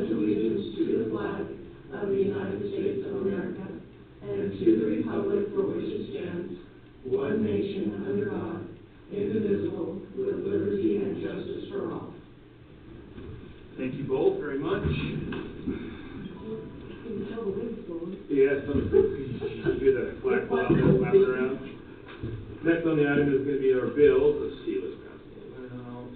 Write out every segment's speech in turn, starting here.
pledge allegiance to the flag of the United States of America and to the republic for which it stands, one nation under God, indivisible, with liberty and justice for all. Thank you both very much. Yeah, so you hear the flagpole out there flapping around. Next on the item is going to be our bills. Let's see what's passing out.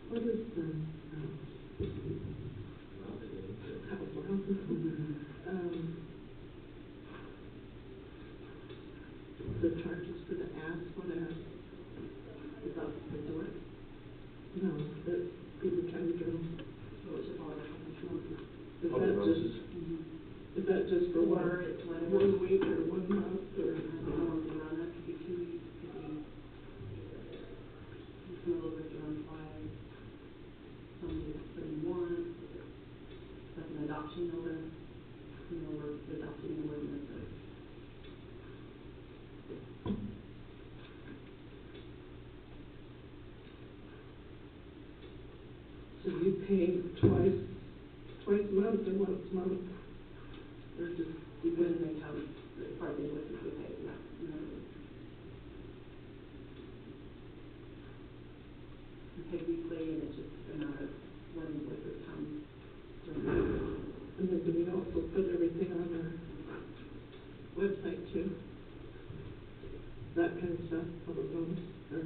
What is the charges for the ads? What ads? Is that the door? No, that Beaver County Journal. Is that just for one week or 1 month or? It could be 2 weeks. It could be some of those are around 5. Some do put in 1. Like an adoption notice. You know, we're adopting an ordinance. So you pay twice a month or once a month? Or just When they come, as far as invoices we pay, yeah. We pay weekly, and it's just a matter of when invoices come. And then do we also put everything on our website too? That kind of stuff, public notice, or?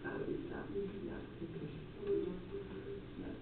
That would be stuff, yeah. Okay. Yeah.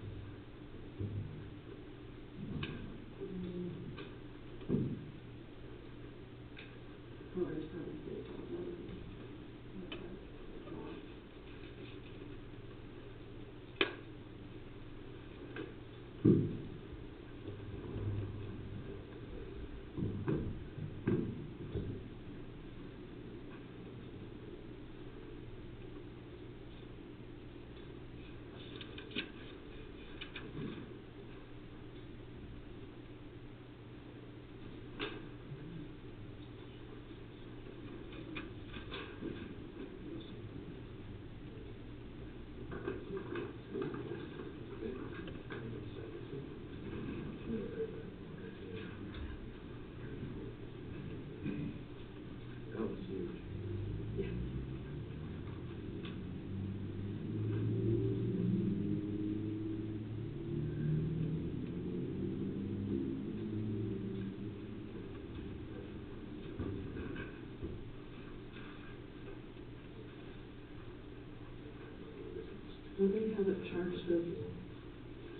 Do they haven't charged us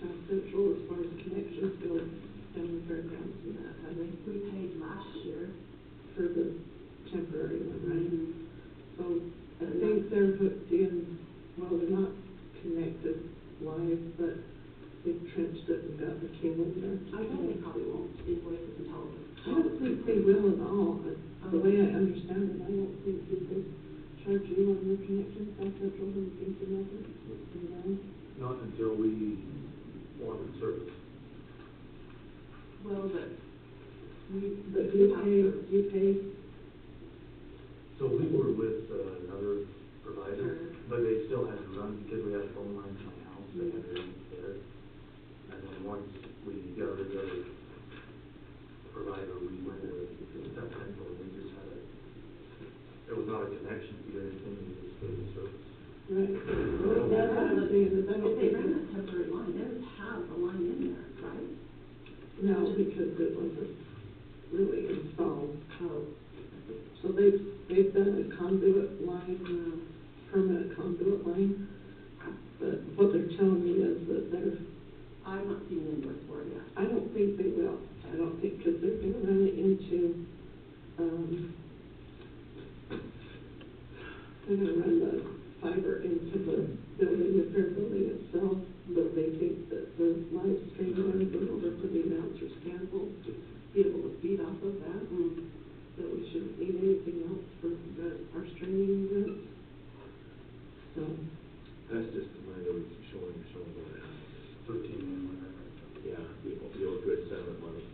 South Central as far as connections go down the fairgrounds and that, have they? We paid last year. For the temporary one, right? Mm-hmm. So I think they're hooked in, well, they're not connected live, but they've trenched it and got the cable there. I think they probably won't invoice us until. I don't think they will at all. The way I understand it, I don't think they charge you on your connection, South Central, and things like that. Not until we want the service. Well, but you pay. So we were with another provider, but they still had to run because we had a phone line to my house. They had to run there. And then once we got rid of the other provider, we went with South Central. We just had it was not a connection. connection to anything, you just go to the surface. Right. Well, that's what I'm saying, is I don't If they think, ran that temporary line, they would have the line in there, right? no, because it wasn't really installed. Oh. So they've done a conduit line, permanent conduit line, but what they're telling me is that I'm not seeing an invoice for it yet. I don't think they will. I don't think, because they're gonna run it into, they're gonna run the fiber into the building, the fair building itself, but they think that the live stream and everything over to the announcer's stand will be able to feed off of that, that we shouldn't need anything else for our streaming events. So, That's just the money that we're showing that. 13 million, whatever. Yeah, the opioid settlement money.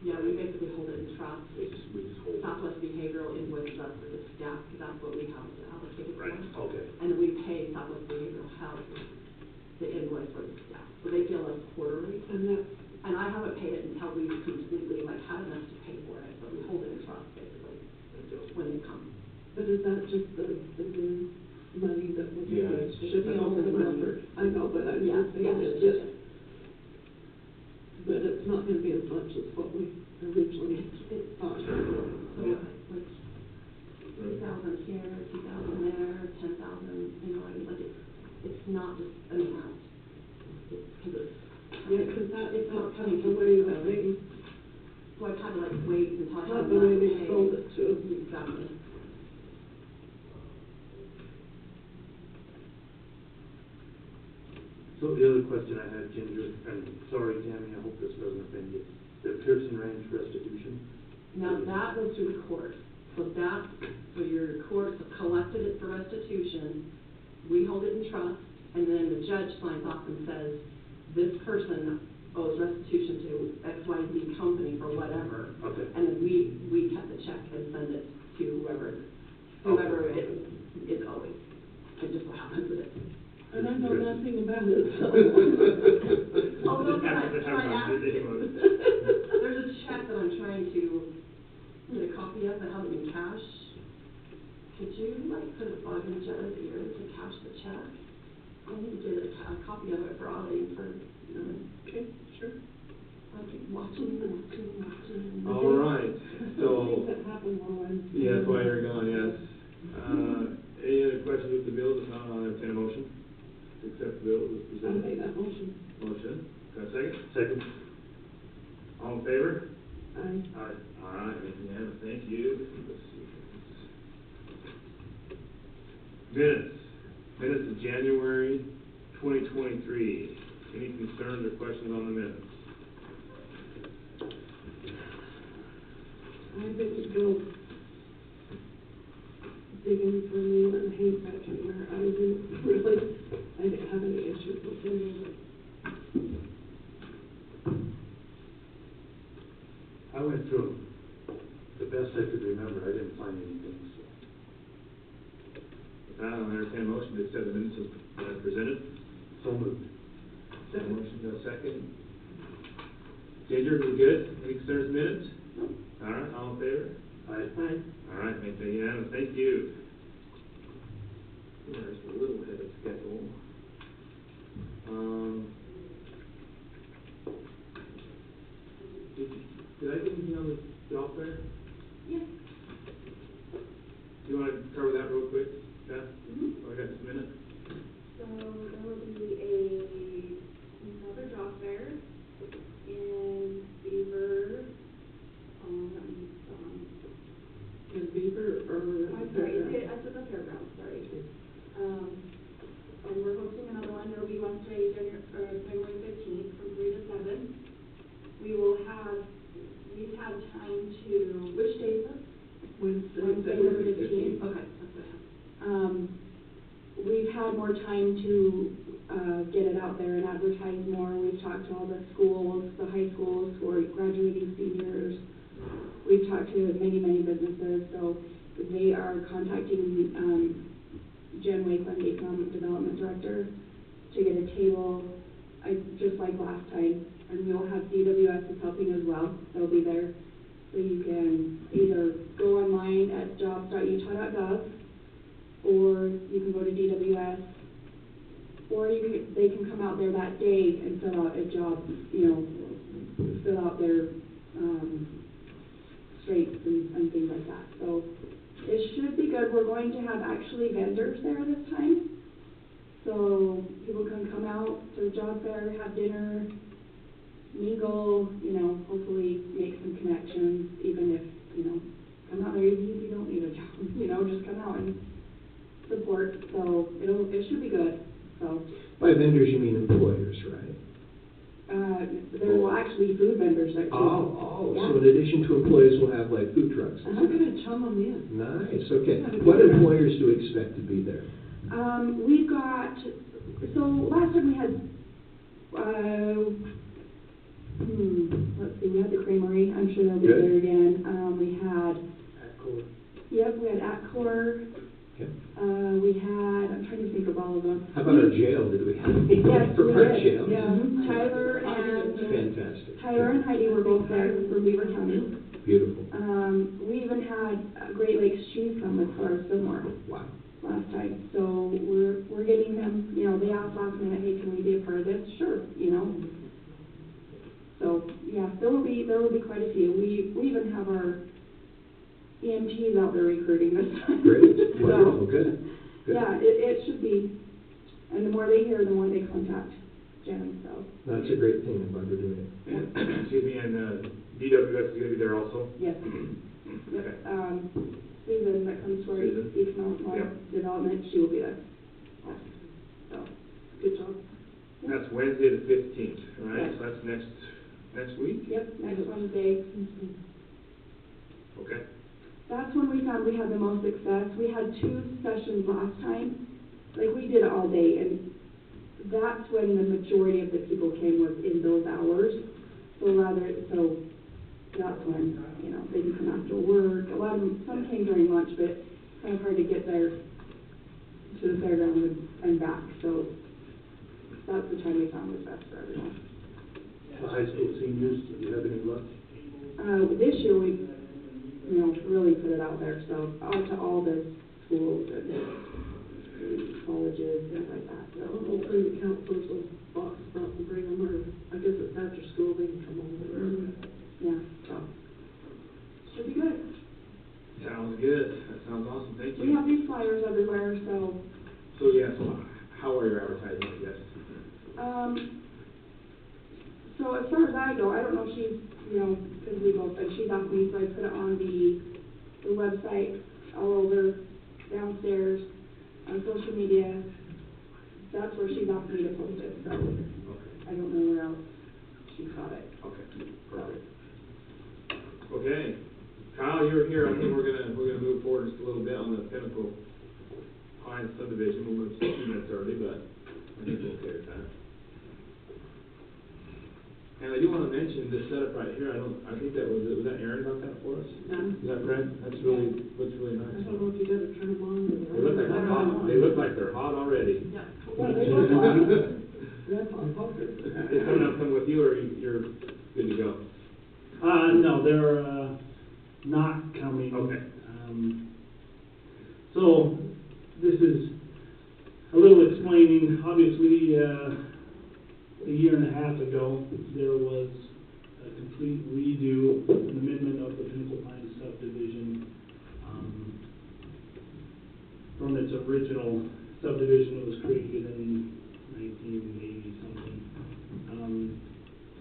Yeah, we basically hold it in trust. We just hold it. Southwest Behavioral invoices us for the staff, because that's what we have to allocate for. Right, okay. And then we pay Southwest Behavioral Health the invoice for the staff. So they bill us quarterly. And I haven't paid it until we've completely, had enough to pay for it, but we hold it in trust, basically, when they come. but is that just the new money that was Yeah, it's just shipping the over the old money. number? I know, but I'm Yeah, just saying, yeah, it's just, but it's not gonna be as much as what we originally thought. So, Yeah. like, 2,000 here, 2,000 there, 10,000, it's not just an amount. It's because it's. Yeah, because that, It's not coming the way that they, So I've had to wait until I have not the way enough they to pay. sold it to us. Exactly. So the other question I had, Ginger, and sorry, Tammy, I hope this doesn't offend you, the Pearson Ranch restitution? Now, that goes through the court. So your court collected it for restitution, we hold it in trust, and then the judge signs off and says, this person owes restitution to XYZ company for whatever. Okay. And then we cut the check and send it to whoever it is owing. It just so happens that it's. And I know nothing about it, so. Although, can I ask, there's a check that I'm trying to get a copy of, I have it in cash. Could you, put a bug in Jenna's ear to cash the check? I need to get a copy of it for auditing for, Okay, sure. I keep watching. All right, so, Things that happen while I'm. yeah, that's why you're gone, yes. Any other questions with the bills? If not, I'll entertain a motion to accept the bills as I'll presented. make that motion. Motion, got a second? Second. All in favor? Aye. Aye. All right, unanimous, thank you. Let's see. Minutes of January 2023. Any concerns or questions on the minutes? I didn't go digging for me and hate back in there. I didn't have any issues with any of it. I went through them. The best I could remember, I didn't find anything, so. With that, I'll entertain a motion to accept the minutes as presented. So moved. Motion, got a second. Ginger, we good? Any concerns with minutes? All right, all in favor? Aye. All right, make that unanimous, thank you. There's a little ahead of schedule. Did I get anything on the job fair? Yes. Do you want to cover that real quick, Beth? Mm-hmm. I got just a minute. So there will be another job fair in Beaver, In Beaver or? I'm sorry, it's at the fairgrounds, sorry. And we're hosting another one, there will be one today, January 15th, from 3 to 7. We've had time to. Which day is it? Wednesday. February 15th? Okay, that's what I have. We've had more time to get it out there and advertise more. We've talked to all the schools, the high schools who are graduating seniors. We've talked to many, many businesses, so they are contacting Jen Wakeland, the Economic Development Director, to get a table, just like last time. And we'll have DWS is helping as well. They'll be there. So you can either go online at jobs.utah.gov or you can go to DWS, or they can come out there that day and fill out a job, fill out their, straights and things like that. So it should be good. We're going to have actually vendors there this time. So people can come out to the job fair, have dinner, mingle, hopefully make some connections, even if, come out there, even if you don't need a job, just come out and support. So it should be good, so. By vendors, you mean employers, right? There will actually be food vendors there too. Oh, Yeah. so in addition to employees, we'll have like food trucks. I'm gonna chum them in. Nice, okay. What employers do we expect to be there? We've got, so last time we had, let's see, we had the Creamery, I'm sure they'll be Good. there again. We had, we had Atcor, Okay. we had, I'm trying to think of all of them. How about our jail? Did we have any Yes, for we our did. jail? Yeah, Tyler Fantastic. and Heidi were both there from Beaver County. Beautiful. We even had Great Lakes Cheese come as far as Fillmore Wow. last time. So we're getting them, they asked last minute, hey, can we be a part of this? Sure, So, yeah, there will be quite a few. We even have our EMTs out there recruiting this time. Great. So, Wonderful. Good. yeah, it should be. And the more they hear, the more they contact Jen, so. That's a great thing. I'm glad we're doing it. Excuse me, and DWS is gonna be there also? Yes. Okay. Susan that comes to our Susan. economic Yep. development, she will be there. Yes. So, good job. That's Wednesday the 15th, right? Yes. So that's next week? Yep, next Wednesday. Okay. That's when we found we had the most success. We had 2 sessions last time. Like, we did it all day, and that's when the majority of the people came, was in those hours. So that's when, they can come after work. A lot of them, some came during lunch, but kind of hard to get there to the fairground and back. So that's the time we found was best for everyone. The high school seniors, do you have any luck? This year we, really put it out there, so out to all the schools and colleges, things like that. So Hopefully the counselors will box up and bring them, or I guess it's after school, they can come over. yeah, so should be good. Sounds good. That sounds awesome. Thank you. We have these flyers everywhere, so So yes, how are your advertising, I guess? So as far as I go, I don't know if she's, because we both, but she's asked me, so I put it on the website, all over, downstairs, on social media. That's where she's asked me to post it, so I don't know where else she's got it. Okay, perfect. Okay, Kyle, you're here. I think we're gonna move forward just a little bit on the Pinnacle Pines subdivision. We'll move 2 minutes early, but I think we'll okay with that. And I do want to mention this setup right here. I think was that Aaron got that for us? Yeah. Is that correct? Looks really nice. I don't know if you gotta turn them on or. They look like they're hot. They look like they're hot already. Yeah, they look hot. That's hot, Is someone else come with you, or you're good to go? No, they're, not coming. Okay. So, this is a little explaining. Obviously, a year and a half ago, there was a complete redo, an amendment of the Pinnacle Pines subdivision, from its original subdivision that was created in 1980-something.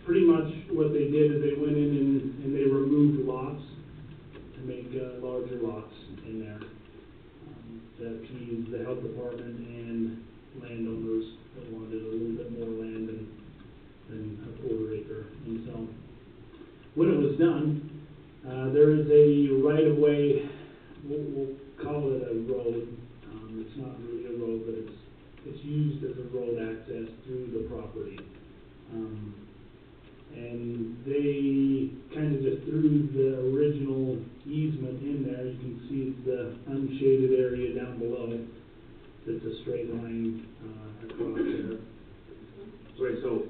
Pretty much what they did is they went in and they removed lots to make larger lots in there. To appease the health department and landowners that wanted a little bit more land than a quarter acre. And so, when it was done, there is a right-of-way, we'll call it a road. It's not really a road, but it's used as a road access through the property. And they kind of just threw the original easement in there. You can see the unshaded area down below. It's a straight line across there. Wait, so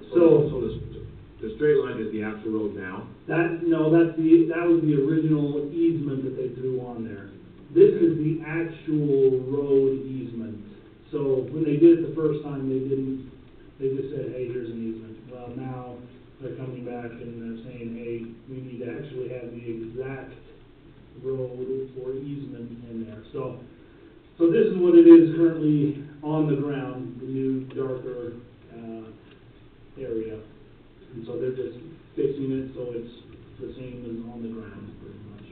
the straight line is the actual road now? That was the original easement that they threw on there. This is the actual road easement. So when they did it the first time, they just said, hey, here's an easement. Well, now they're coming back and they're saying, hey, we need to actually have the exact road or easement in there. So this is what it is currently on the ground, the new darker area. And so they're just fixing it so it's the same as on the ground, pretty much.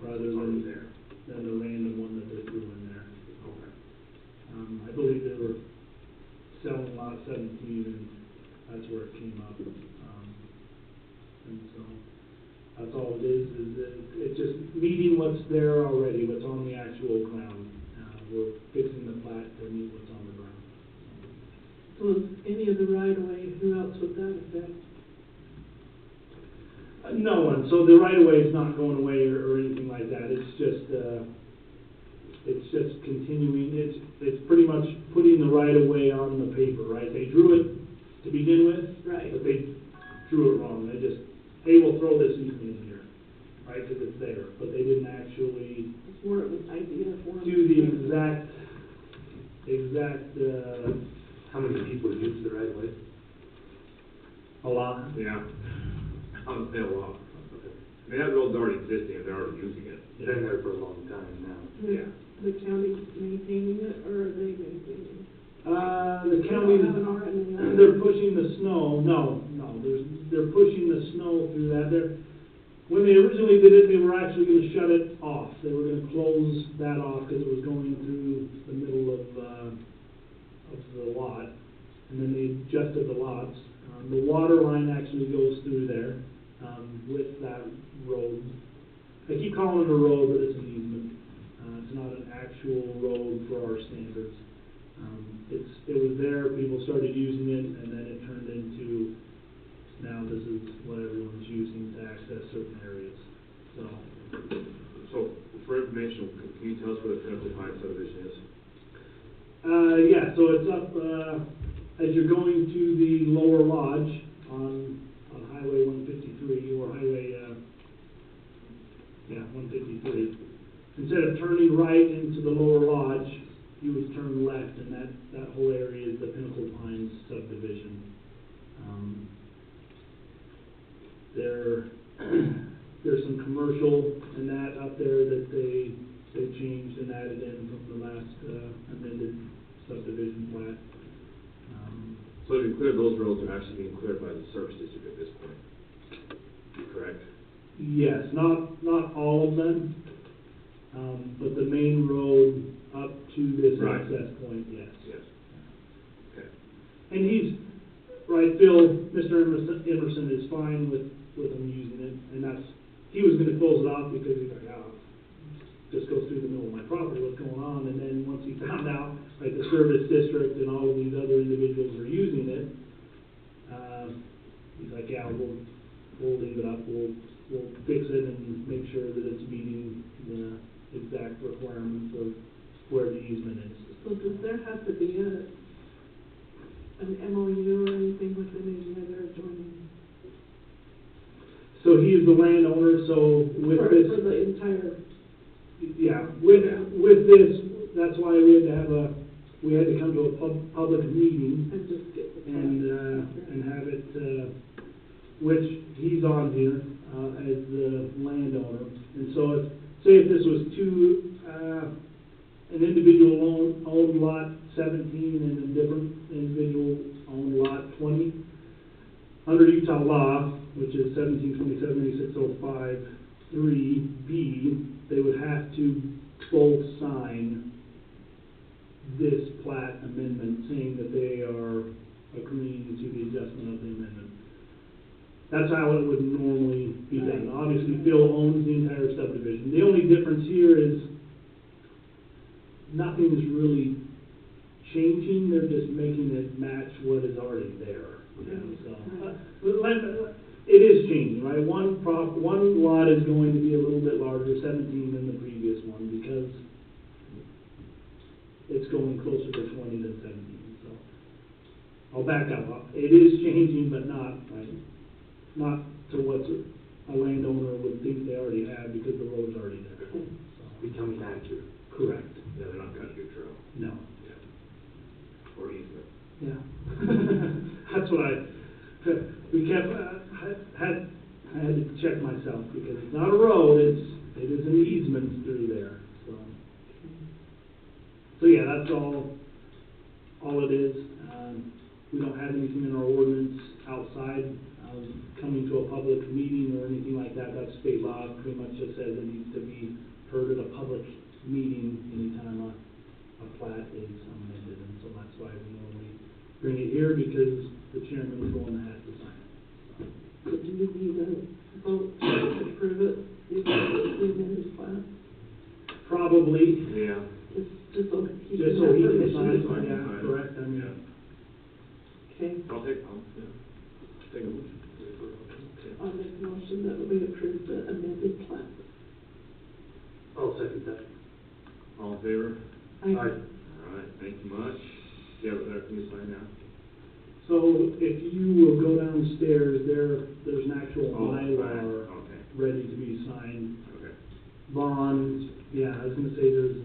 Rather than the random one that they threw in there. Okay. I believe they were selling lot 17, and that's where it came up. And so that's all it is that it's just meeting what's there already, what's on the actual ground. We're fixing the plat to meet what's on the ground. So is any of the right-of-way, who else would that affect? No one. So the right-of-way is not going away or anything like that. It's just continuing. It's pretty much putting the right-of-way on the paper, right? They drew it to begin with, Right. but they drew it wrong. They just, hey, we'll throw this easement in here, right? Because it's there, but they didn't actually It's more of an idea for them. do the exact. How many people use the right way? A lot. Yeah. I would say a lot. I mean, that road's already existing, and they're already using it. Been there for a long time now. Yeah. The county maintaining it, or are they maintaining it? The They county, don't have an RMA. they're pushing the snow. No, they're pushing the snow through that. When they originally did it, they were actually going to shut it off. They were going to close that off because it was going through the middle of the lot, and then they adjusted the lots. The water line actually goes through there with that road. I keep calling it a road, but it's an easement. It's not an actual road for our standards. It was there, people started using it, and then it turned into, now this is what everyone's using to access certain areas. So, for information, can you tell us where the Pinnacle Pines subdivision is? Yeah, so it's up, as you're going to the lower lodge on Highway 153, or Highway, 153. Instead of turning right into the lower lodge, you would turn left, and that whole area is the Pinnacle Pines subdivision. There's some commercial and that up there that they changed and added in from the last amended subdivision plat. So to be clear, those roads are actually being cleared by the service district at this point, correct? Yes, not all of them, but the main road up to this Right. access point, yes. Yes. Okay. And he's, right, Phil, Mr. Emerson is fine with him using it, and he was gonna close it off because he's like, just goes through the middle of my property, what's going on? And then once he found out, like, the service district and all of these other individuals are using it, he's like, yeah, we'll leave it up, we'll fix it and make sure that it's meeting the exact requirements of where the easement is. So does there have to be an MOU or anything with any other adjoining? So he is the landowner, so with For this, the entire, yeah, with this, that's why we had to come to a public meeting and just get the. and have it, which he's on here, as the landowner. And so say if this was an individual owned lot 17 and a different individual owned lot 20, under Utah law, which is 1727-8605, 3B, they would have to both sign this plat amendment saying that they are agreeing to the adjustment of the amendment. That's how it would normally be done. Obviously, Phil owns the entire subdivision. The only difference here is nothing is really changing, they're just making it match what is already there. So, it is changing, right? One lot is going to be a little bit larger, 17 than the previous one, because it's going closer to 20 than 17. So I'll back up. It is changing, but not to what a landowner would think they already have, because the road's already there. So. becoming accurate. Correct. Yeah, they're not cutting your trail. No. Yeah. Or easement. Yeah. That's what we kept, I had to check myself, because it's not a road, it is an easement through there, so. So, yeah, that's all it is. We don't have anything in our ordinance outside of coming to a public meeting or anything like that. That's state law, pretty much just says it needs to be heard at a public meeting anytime a plat is amended, and so that's why we normally bring it here, because the chairman's the one that has to sign it. So do you need a vote to approve it, if the amended plan? Probably, Yeah. Just so he just can so have he can permission sign, to sign. yeah, correct, I mean, Okay, I'll take a motion. I'll make a motion that we approve the amended plan. I'll second that. All in favor? Aye. All right, thank you much. Yeah, but there, can you sign now? so if you will go downstairs, there's an actual Oh, fine. Mylar Okay, ready to be signed. okay. Vaughn, yeah, I was gonna say there's,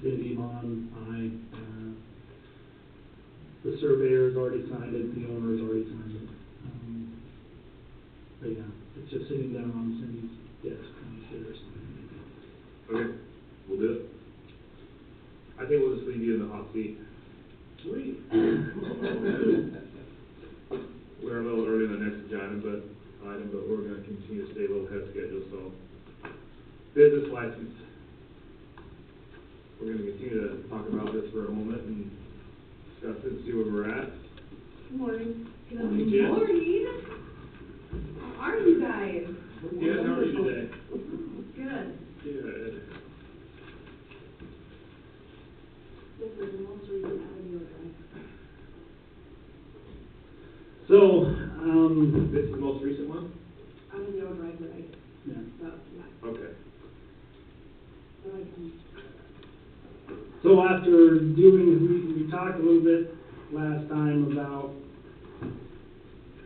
Cindy, Vaughn, the surveyor's already signed it, the owner's already signed it. But yeah, it's just sitting down on Cindy's desk downstairs. Okay, we'll do it. I think we'll just leave you in the hot seat. Sweet. We're a little early on the next item, but we're gonna continue to stay a little ahead of schedule, so. Business license. We're gonna continue to talk about this for a moment and discuss it, see where we're at. Good morning. Good morning, Jen. Morning. How are you guys? Good, how are you today? Good. Good. This is the most recent Avenue Drive. So, This is the most recent one? Avenue Drive, right? yeah. So, yeah. Okay. So I can. So after doing, we talked a little bit last time about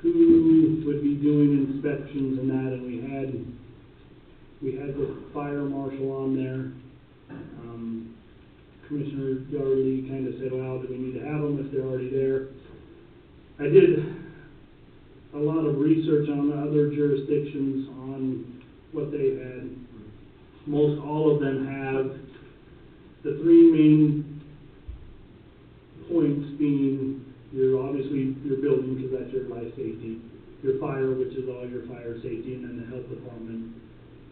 who would be doing inspections and that, and we had the fire marshal on there. Commissioner Yardley kind of said, well, do we need to have them if they're already there? I did a lot of research on other jurisdictions on what they had. Most all of them have the three main points being obviously your building, because that's your life safety, your fire, which is all your fire safety, and then the health department,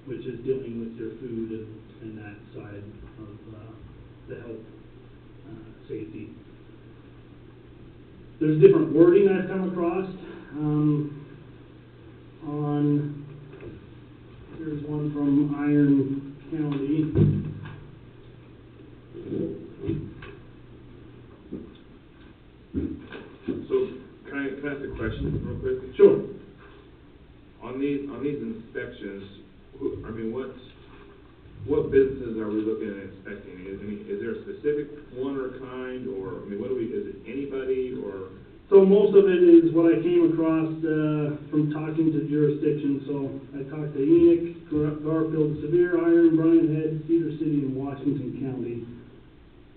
which is dealing with your food and that side of the health safety. There's different wording I've come across here's one from Iron County. So, can I ask a question real quick? Sure. On these inspections, what businesses are we looking at inspecting? Is there a specific one or kind, or, is it anybody, or? So most of it is what I came across from talking to jurisdictions. So I talked to Enoch, Garfield, Sevier, Iron, Bryan Head, Cedar City, and Washington County.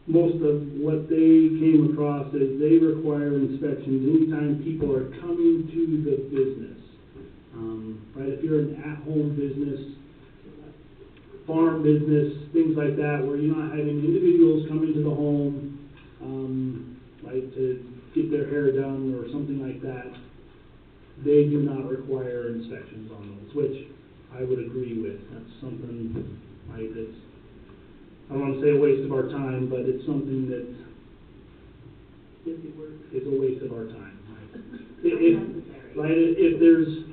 Most of what they came across is they require inspections anytime people are coming to the business. Right, if you're an at-home business, farm business, things like that, where you're not having individuals come into the home, right, to get their hair done or something like that, they do not require inspections on those, which I would agree with. That's something, right, that's, I don't want to say a waste of our time, but it's something that it's a waste of our time, right? If there's,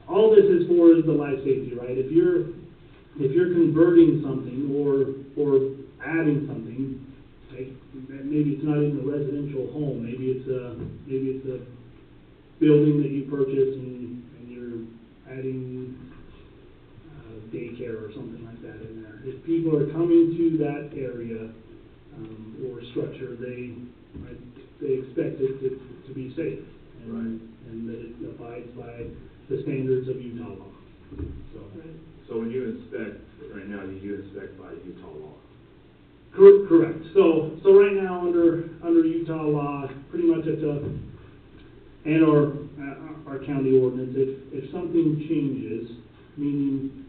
all this is for is the life safety, right? If you're converting something or adding something, okay, maybe it's not even a residential home, maybe it's a building that you purchase and you're adding daycare or something like that in there. If people are coming to that area or structure, they expect it to be safe and that it abides by the standards of Utah law. So. Right. So when you inspect, right now, you inspect by Utah law. Correct. So right now, under Utah law, pretty much at the, and our county ordinance, if something changes, meaning,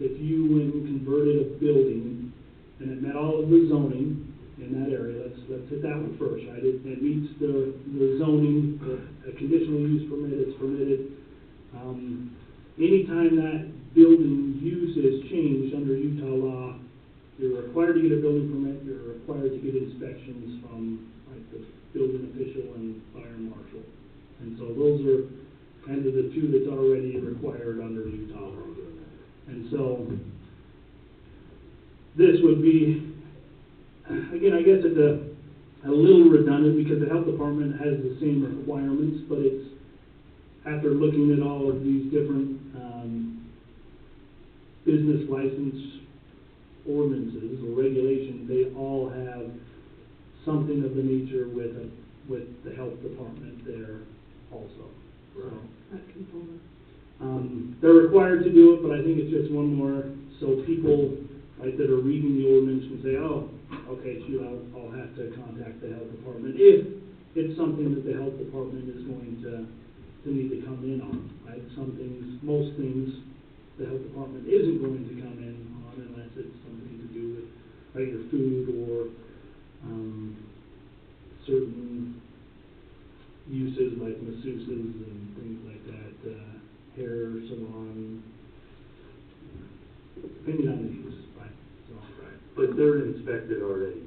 if you went and converted a building and it met all of the zoning in that area, let's hit that one first, right? It meets the zoning, a conditional use permit is permitted. Anytime that building use is changed under Utah law, you're required to get a building permit, you're required to get inspections from like the building official and fire marshal. And so those are kind of the two that's already required under Utah law. And so this would be, again, I guess it's a little redundant because the health department has the same requirements, but it's after looking at all of these different business license ordinances or regulations, they all have something of the nature with the health department there also. So, That component. they're required to do it, but I think it's just one more, so people like that are reading the ordinance can say, oh, okay, shoot, I'll have to contact the health department if it's something that the health department is going to need to come in on, right? Some things, most things, the health department isn't going to come in on unless it's something to do with regular food or certain uses like masseuses and things like that, hair salon, depending on the use, right? So, Right. But they're inspected already,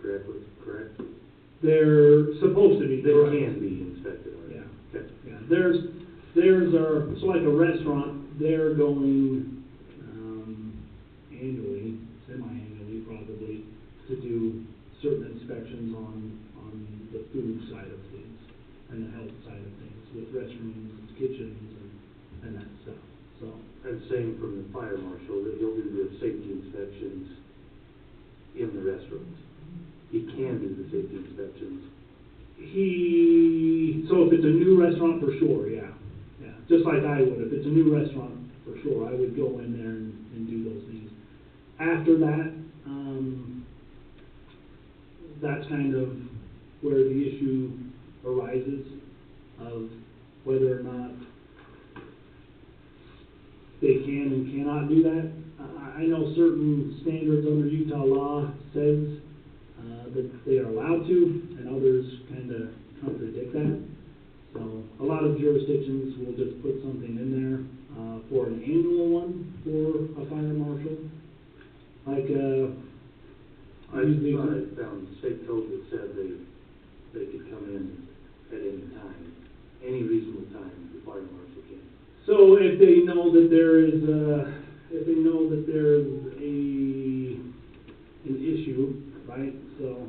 correct? they're supposed to be. They correct. can be inspected already. Yeah. Okay. Yeah, there's our, so like a restaurant, they're going, annually, semi-annually probably, to do certain inspections on the food side of things and the health side of things with restrooms, kitchens, and that stuff, so. And same from the fire marshal, that he'll do the safety inspections in the restrooms. He can do the safety inspections. So if it's a new restaurant, for sure, yeah. Just like I would, if it's a new restaurant, for sure, I would go in there and do those things. After that, that's kind of where the issue arises of whether or not they can and cannot do that. I know certain standards under Utah law says that they are allowed to, and others kind of contradict that. So a lot of jurisdictions will just put something in there for an annual one for a fire marshal. Like, I found state code that said they could come in at any time, any reasonable time, the fire marshal can. so if they know that there is an issue, right? So,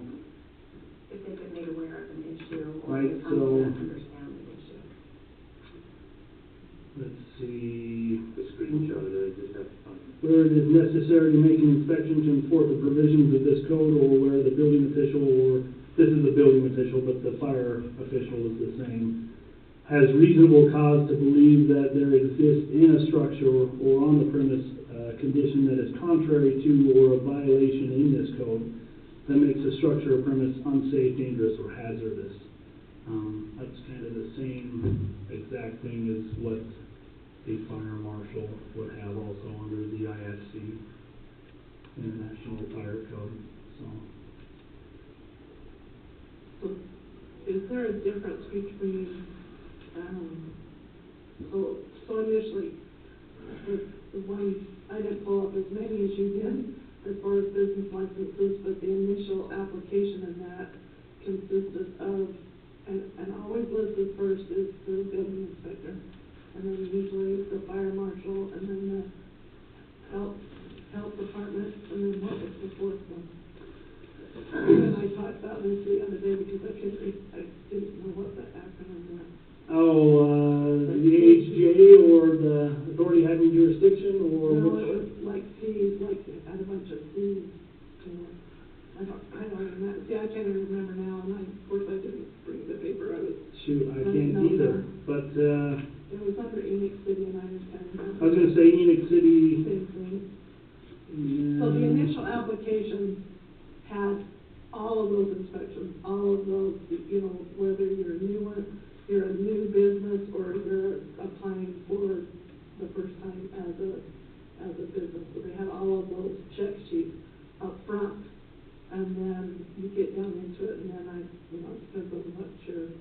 If they've been made aware of an issue or Right, they come so- to understand the issue. let's see. The screenshot of it, I just have to find it. Where it is necessary to make an inspection to enforce the provisions of this code, or where the building official, or, this is the building official, but the fire official is the same, has reasonable cause to believe that there exists in a structure or on the premise a condition that is contrary to or a violation in this code that makes the structure or premise unsafe, dangerous, or hazardous. That's kind of the same exact thing as what a fire marshal would have also under the IFC, International Fire Code, so. So is there a difference between, so initially, the one, I didn't pull up as many as you did as far as business licenses, but the initial application in that consisted of, and always listed first is the building inspector, and then usually the fire marshal, and then the health department, and then what was the fourth one? And I talked about this the other day because I didn't know what the acronym was. The AHJ or the authority having jurisdiction, or No, which? it was like C's, like it had a bunch of C's to it. I don't remember, see, I can't even remember now, and of course I didn't bring the paper, I was. Shoot, I Let me can't know either, there. but, It was under Enix City, and I just kind of was gonna say Enid City. Same thing. Yeah. So the initial application had all of those inspections, all of those, you know, whether you're you're a new business or you're applying for the first time as a business. So they had all of those check sheets up front. And then you get down into it, and then you know, it depends on what your,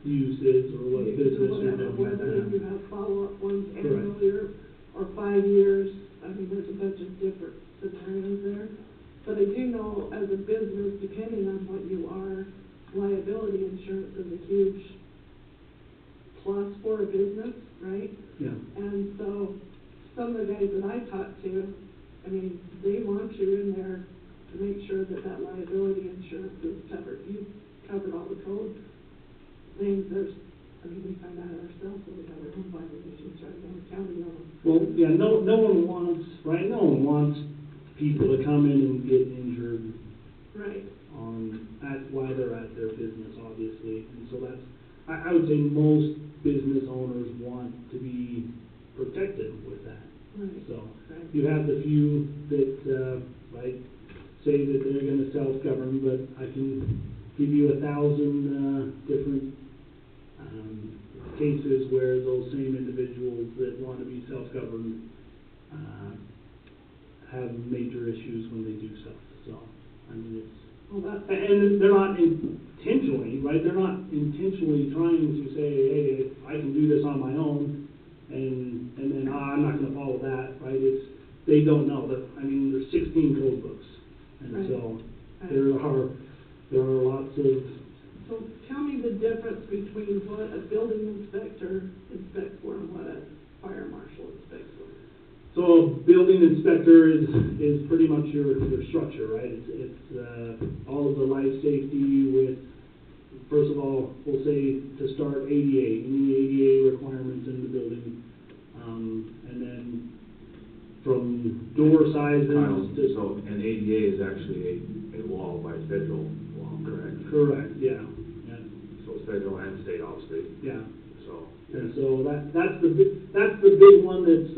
Uses or what use business or you're whatever, doing. whether you have follow-up ones Correct. annually or 5 years. I mean, there's a bunch of different scenarios there. But I do know as a business, depending on what you are, liability insurance is a huge plus for a business, right? Yeah. And so some of the guys that I talked to, I mean, they want you in there to make sure that that liability insurance is covered. You've covered all the code things. I mean, we find out ourselves when we have our own violations, right, on the county level. Well, yeah, no one wants, right, no one wants people to come in and get injured Right. while they're at their business, obviously. And so I would say most business owners want to be protected with that. Right. So Right. you have the few that, right, say that they're gonna self-govern, but I can give you 1,000, different, cases where those same individuals that want to be self-governed, have major issues when they do stuff. So, I mean, and they're not intentionally, right? They're not intentionally trying to say, hey, I can do this on my own, and then I'm not gonna follow that, right? They don't know that, I mean, there's 16 code books, and Right. so Right. there are lots of. So tell me the difference between what a building inspector inspects for and what a fire marshal inspects for. So a building inspector is pretty much your structure, right? It's all of the life safety with, first of all, we'll say to start ADA, any ADA requirements in the building, and then from door sizes to. So an ADA is actually a law by federal law, correct? Correct, yeah. So it's federal and state, obviously. Yeah. So. And so that's the big one that's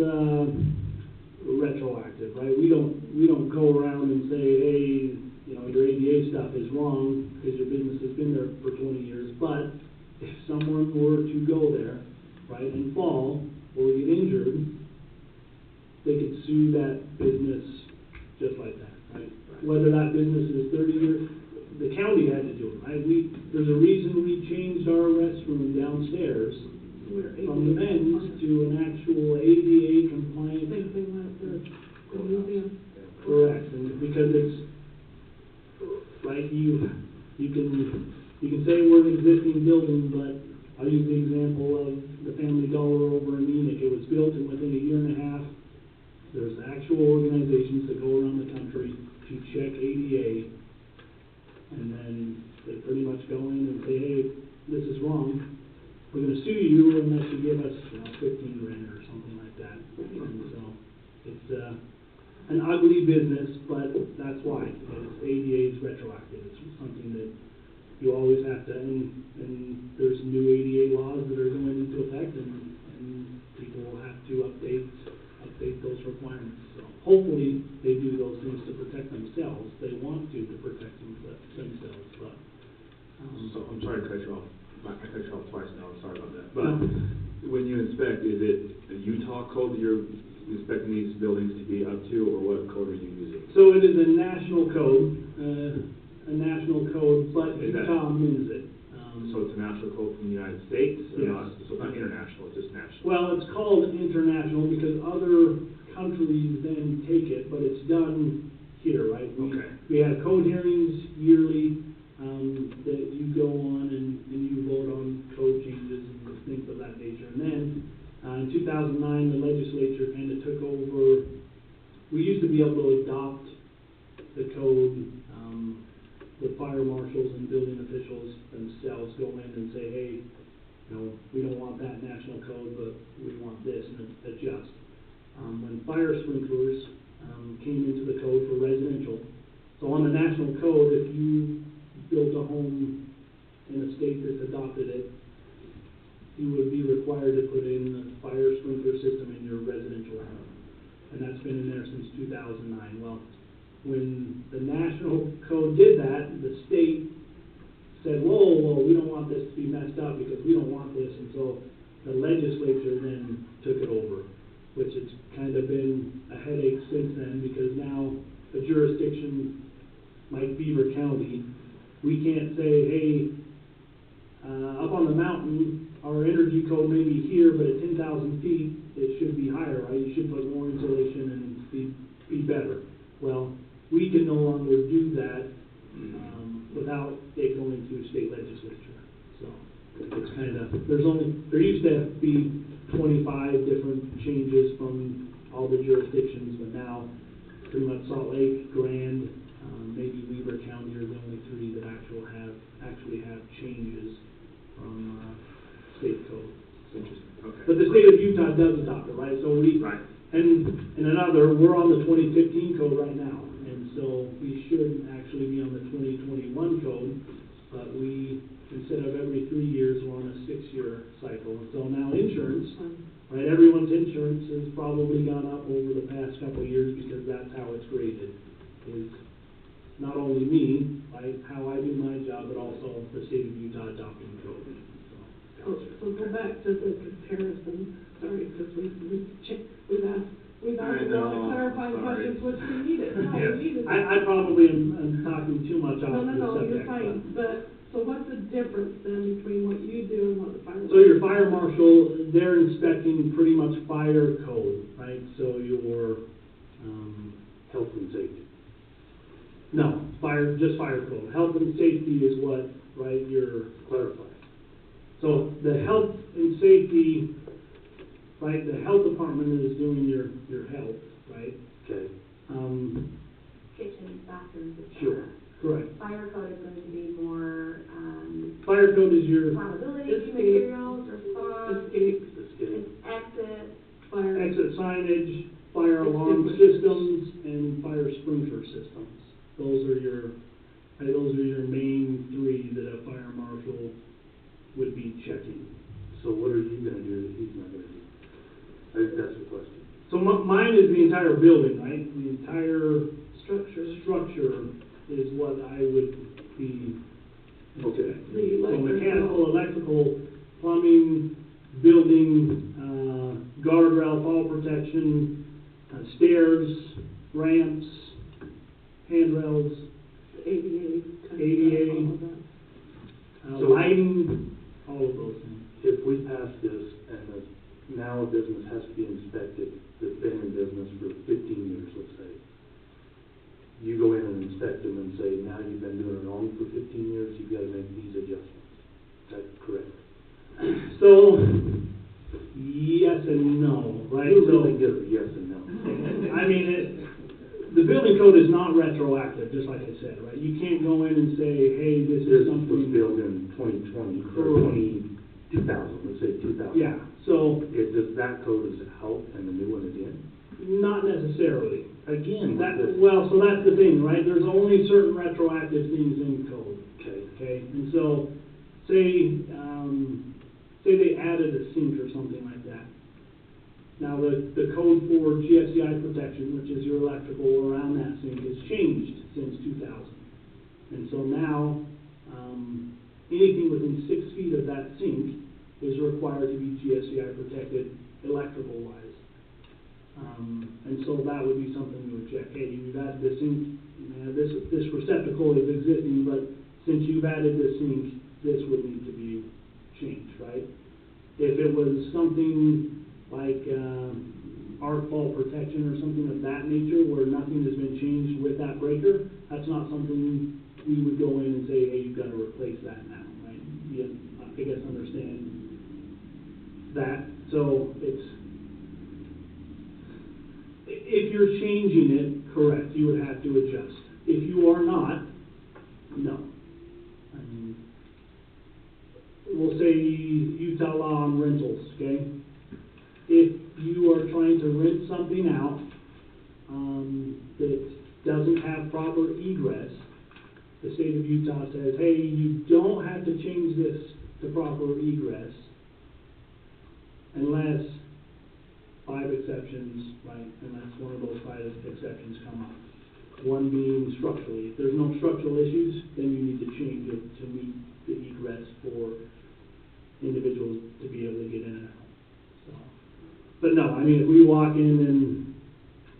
retroactive, right? We don't go around and say, hey, you know, your ADA stuff is wrong because your business has been there for 20 years. But if someone were to go there, right, and fall or get injured, they could sue that business just like that, right? Whether that business is 30 years, the county had to do it, right? There's a reason we changed our restroom downstairs from the men's to an actual ADA compliant. Same thing with the museum. Correct, and because it's, right, you can say we're an existing building, but I'll use the example of the Family Dollar over in Enoch. It was built, and within a year and a half, there's actual organizations that go around the country to check ADA, and then they pretty much go in and say, hey, this is wrong. We're going to sue you unless you give us, you know, $15,000 or something like that. And so it's an ugly business, but that's why. Because ADA is retroactive. It's something that you always have to, and there's new ADA laws that are going into effect, and people will have to update those requirements. So hopefully they do those things to protect themselves. They want to protect themselves, but. So I'm sorry to cut you off. I cut you off twice now, I'm sorry about that. But when you inspect, is it the Utah code that you're inspecting these buildings to be up to, or what code are you using? So it is a national code, but Is that- Utah amends it. So it's a national code from the United States? Or Yes. not? So it's not international, it's just national? Well, it's called international because other countries then take it, but it's done here, right? Okay. We have code hearings yearly, that you go on and you vote on code changes and things of that nature. And then, in 2009, the legislature kind of took over. We used to be able to adopt the code, the fire marshals and building officials themselves go in and say, hey, you know, we don't want that national code, but we want this, and adjust. When fire sprinklers came into the code for residential, so on the national code, if you built a home in a state that's adopted it, you would be required to put in a fire sprinkler system in your and that's been in there since 2009. Well, when the national code did that, the state said, whoa, we don't want this to be messed up because we don't want this, and so the legislature then took it over, which has kind of been a headache since then, because now a jurisdiction like Beaver County, we can't say, hey, up on the mountain, our energy code may be here, but at 10,000 feet, it should be higher, right? You should put more insulation and be better. Well, we can no longer do that without it going through state legislature. So it's kind of, there used to be 25 different changes from all the jurisdictions, but now pretty much Salt Lake, Grand, maybe Weaver County are the only three that actually have changes from state code. Okay. But the state of Utah does adopt it, right? So Right. and another, we're on the 2015 code right now, and so we should actually be on the 2021 code, but we, instead of every 3 years, we're on a 6-year cycle. And so now insurance, right, everyone's insurance has probably gone up over the past couple of years because that's how it's graded. Is not only me, like how I do my job, but also the state of Utah adopting the code. So go back to the comparison, sorry, because we've asked I a lot know, of clarifying sorry. questions, which we needed, no, Yes. we needed. I probably am talking too much off the No, subject. you're fine, but, so what's the difference then between what you do and what the fire? So your fire marshal, they're inspecting pretty much fire code, right? So your, Health and safety. no, just fire code. Health and safety is what, right, your, Clarify. so the health and safety, right, the health department is doing your health, right? Okay. Kitchens, bathrooms, et Sure, cetera. correct. Fire code is going to be more, Fire code is your flammability Escape. materials, response, Escape, Escape. exit, fire. exit signage, fire alarm Extinguishers. systems, and fire sprinkler systems. Those are your main three that a fire marshal would be checking. So what are you gonna do that he's not gonna do? That's the question. So mine is the entire building, right? The entire structure is what I would be Okay. inspecting. The So electrical. mechanical, electrical, plumbing, building, guardrail, fall protection, stairs, ramps, handrails, ADA. ADA. all of that. So- Lighting, all of those things. If we pass this and now a business has to be inspected that's been in business for 15 years, let's say, you go in and inspect them and say, now you've been doing it wrong for 15 years, you've got to make these adjustments. Is that correct? So, yes and no, right? You're So, really good at yes and no. I mean, the building code is not retroactive, just like I said, right? You can't go in and say, hey, this This is was something. built in 2020, or 2000, let's say 2000. Yeah, so, Does that code, does it help and the new one is in? not necessarily. Again, So that's the thing, right? There's only certain retroactive things in code. Okay. Okay, and so, say they added a sink or something like that. Now, the code for GFCI protection, which is your electrical around that sink, has changed since 2000. And so now, anything within 6 feet of that sink is required to be GFCI protected electrical-wise. And so that would be something you would check. Hey, you've added this sink, this receptacle is existing, but since you've added this sink, this would need to be changed, right? If it was something like arc fault protection or something of that nature where nothing has been changed with that breaker, that's not something we would go in and say, hey, you've got to replace that now, right? You, I guess, understand that. So if you're changing it, correct, you would have to adjust. If you are not, no. I mean, we'll say Utah law on rentals, okay? If you are trying to rent something out that doesn't have proper egress, the state of Utah says, hey, you don't have to change this to proper egress unless 5 exceptions, right, and that's one of those 5 exceptions come up. One being structurally. If there's no structural issues, then you need to change it to meet the egress for individuals to be able to get in and out. So, but no, I mean, if we walk in and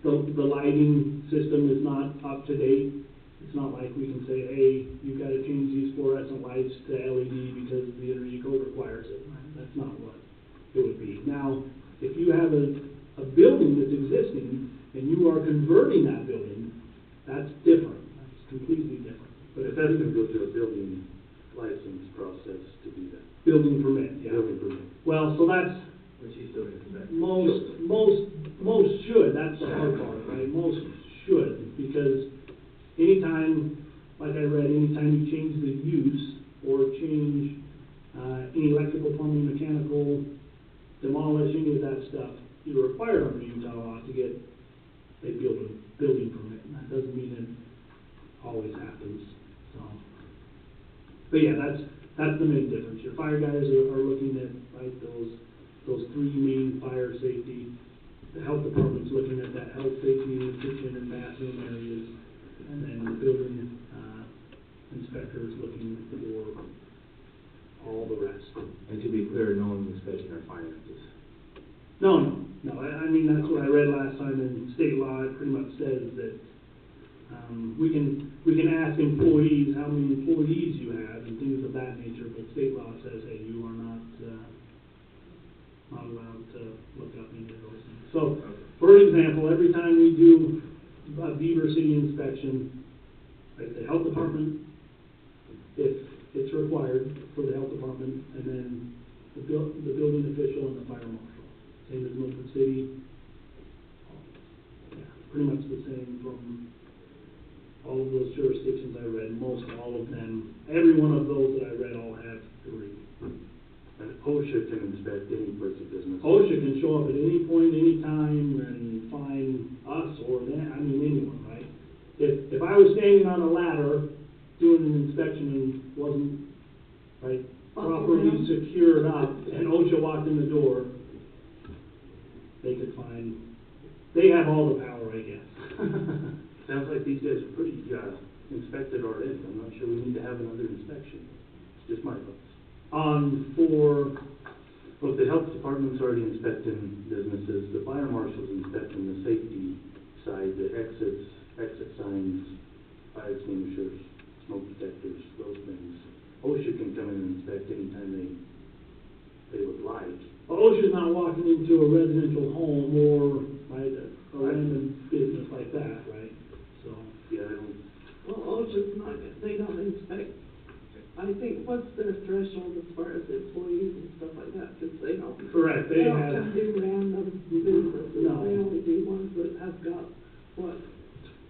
the lighting system is not up to date, it's not like we can say, hey, you've got to change these fluorescent lights to LED because the energy code requires it. That's not what it would be. Now, if you have a building that's existing and you are converting that building, that's different. That's completely different. But if that's gonna go through a building license process to do that. Building permit, yeah. Building permit. Well, so that's, Which you still expect. most should, that's the hard part, right? Most should, because anytime, like I read, anytime you change the use or change any electrical, plumbing, mechanical, demolish any of that stuff, you're required under Utah law to get a building permit. And that doesn't mean it always happens, so. But yeah, that's the main difference. Your fire guys are looking at, right, those 3 main fire safety. The health department's looking at that health safety in the kitchen and bathroom areas. And then the building inspector is looking for all the rest. And to be clear, no one's inspecting our finances. No, I mean, that's what I read last time in state law. It pretty much says that we can ask employees how many employees you have and things of that nature, but state law says, hey, you are not allowed to look up any of those things. So, for example, every time we do a Beaver City inspection, like the health department, if it's required for the health department, and then the building official and the fire marshal. Same as Milford City. Yeah, pretty much the same from all of those jurisdictions I read. Most all of them, every one of those that I read all have 3. And OSHA can inspect any place of business. OSHA can show up at any point, any time, and find us or them, I mean anyone, right? If I was standing on a ladder doing an inspection and wasn't, right, properly secured up, and OSHA walked in the door, they could find, they have all the power, I guess. Sounds like these guys are pretty inspected already. I'm not sure we need to have another inspection. It's just my thoughts. Well, if the health department's already inspecting businesses, the fire marshal's inspecting the safety side, the exit signs, fire extinguishers, smoke detectors, those things. OSHA can come in and inspect anytime they would like. Well, OSHA's not walking into a residential home or, right, a random business like that, right? So. Yeah, I don't. Well, OSHA's not, they don't inspect, I think, what's their threshold as far as employees and stuff like that, because they don't. Correct, They don't just do random businesses, No. they only do ones that have got, what,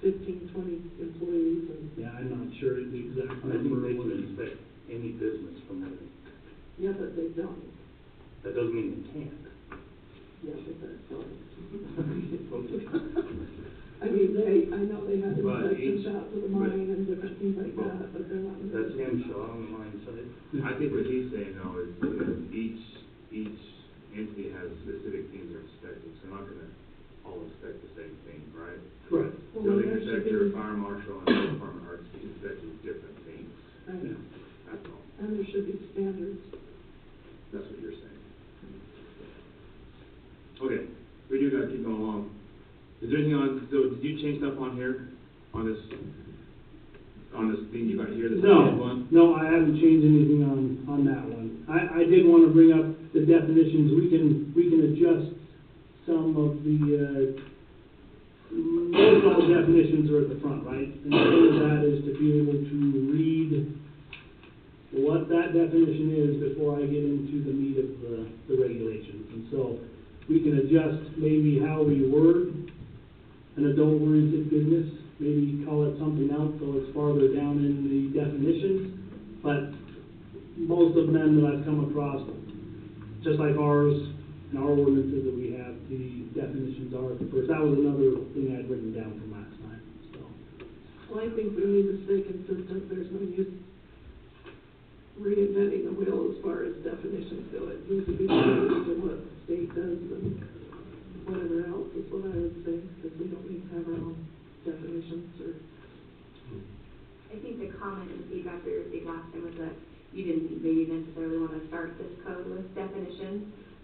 15, 20 employees and. Yeah, I'm not sure the exact I think number. they can inspect any business from that. Yeah, but they don't. That doesn't mean they can't. Yeah, but that's not. I mean, I know they had But inspections each- out to the mine and different things like that, but they're not. That's MSHA on the mine side. I think what he's saying though is that each entity has specific things they're inspecting, so they're not gonna all inspect the same thing, right? Correct. Well, Building there should inspector, be- fire marshal, and health department are inspecting different things, Right. Yeah. that's all. And there should be standards. That's what you're saying. Okay, we do gotta keep going along. Is there anything on, so did you change stuff on here, on this thing you got here, this second one? No, I haven't changed anything on that one. I did want to bring up the definitions. We can adjust some of the, most all the definitions are at the front, right? And part of that is to be able to read what that definition is before I get into the meat of the regulations. And so we can adjust maybe how we word an adult-oriented business, maybe call it something else so it's farther down in the definitions. But most of them that I've come across, just like ours and our ordinances that we have, the definitions are at the first. That was another thing I'd written down from last time, so. Well, I think we need to stay consistent. There's no use reinventing the wheel as far as definitions go. It needs to be similar to what the state does and whatever else.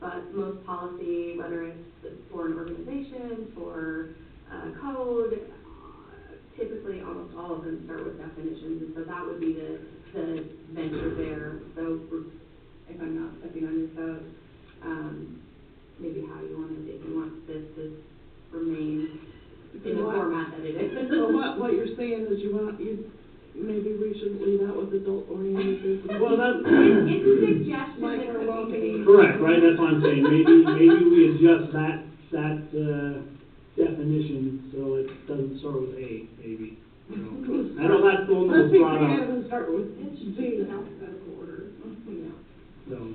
but most policy, whether it's for an organization, for code, typically almost all of them start with definitions, and so that would be the venture there. So if I'm not stepping on your toes, maybe how you want to, if you want this to remain in the format that it is. So what you're saying is maybe we should leave out with adult-oriented business. Well, that, It's a suggestion Like that our could be made. correct, right, that's what I'm saying, maybe we adjust that definition, so it doesn't start with A, maybe. You know. I know that's the one that Let's was be brought creative up, and start with It should Z. be in alphabetical order. Yeah. so.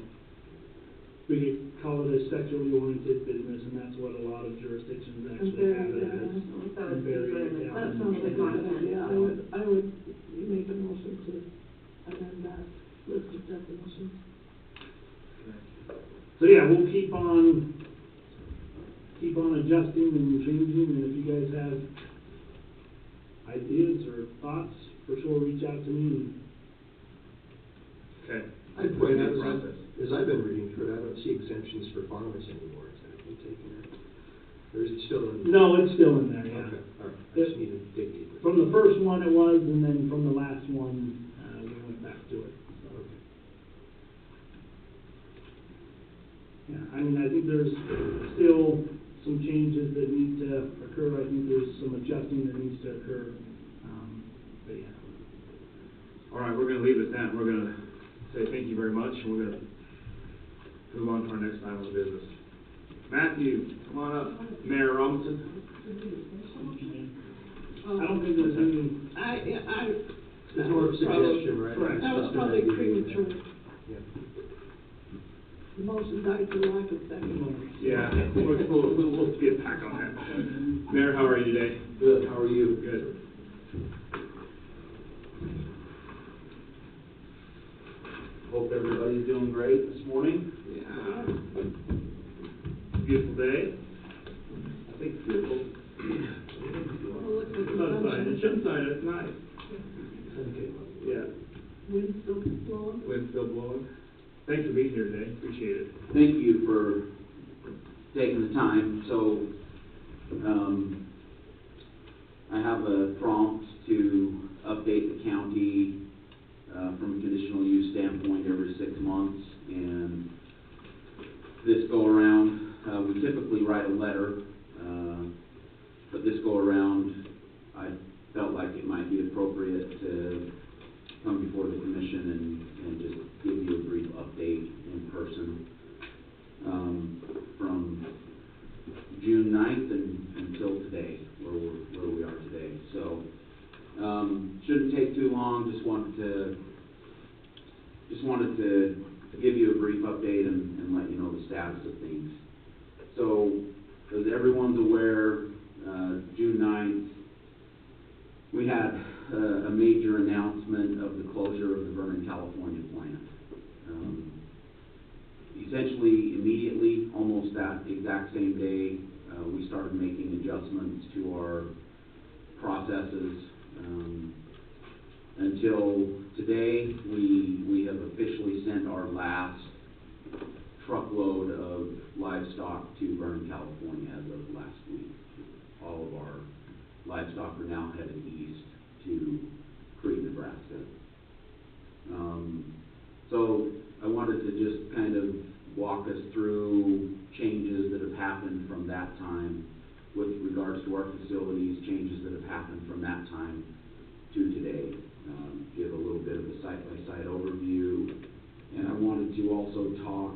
We could call it a sexually oriented business, and that's what a lot of jurisdictions actually have it as. So it's Very deeper in the, down. That in sounds the like a good content. idea. I would make a motion to amend that list of definitions. So yeah, we'll keep on adjusting and changing, and if you guys have ideas or thoughts, for sure reach out to me. Okay. I'd point out, Process. as I've been reading through it, I don't see exemptions for farmers anymore. Is that been taken out? Or is it still in? No, it's still in there, yeah. Okay, all right. I just need to dig deeper. From the first one it was, and then from the last one, we went back to it. So, Okay. yeah, I mean, I think there's still some changes that need to occur. I think there's some adjusting that needs to occur. But yeah. All right, we're gonna leave it at that. We're gonna say thank you very much, and we're gonna move on to our next item of business. Matthew, come on up. Mayor Robinson. I don't think there's any. It's more of a suggestion, right? Correct. That was probably premature. Yeah. The motion died for lack of second. Yeah, we'll get back on that. Mayor, how are you today? Good, how are you? Good. Hope everybody's doing great this morning. Yeah. Beautiful day. I think it's beautiful. Sunshine, it's sunshine, it's nice. Okay. Yeah, Wind's still blowing. wind's still blowing. Thanks for being here today, appreciate it. Thank you for taking the time. So, I have a prompt to update the county from a conditional use standpoint every 6 months. And this go around, we typically write a letter, but this go around, I felt like it might be appropriate to come before the commission and just give you a brief update in person. From June 9th until today, where we are today. So, shouldn't take too long, just wanted to give you a brief update and let you know the status of things. So, as everyone's aware, June 9th, we had a major announcement of the closure of the Vernon, California plant. Essentially, immediately, almost that exact same day, we started making adjustments to our processes. Until today, we have officially sent our last truckload of livestock to Vernon, California as of last week. All of our livestock are now headed east to Crete, Nebraska. So I wanted to just kind of walk us through changes that have happened from that time with regards to our facilities, changes that have happened from that time to today. Give a little bit of a site-by-site overview. And I wanted to also talk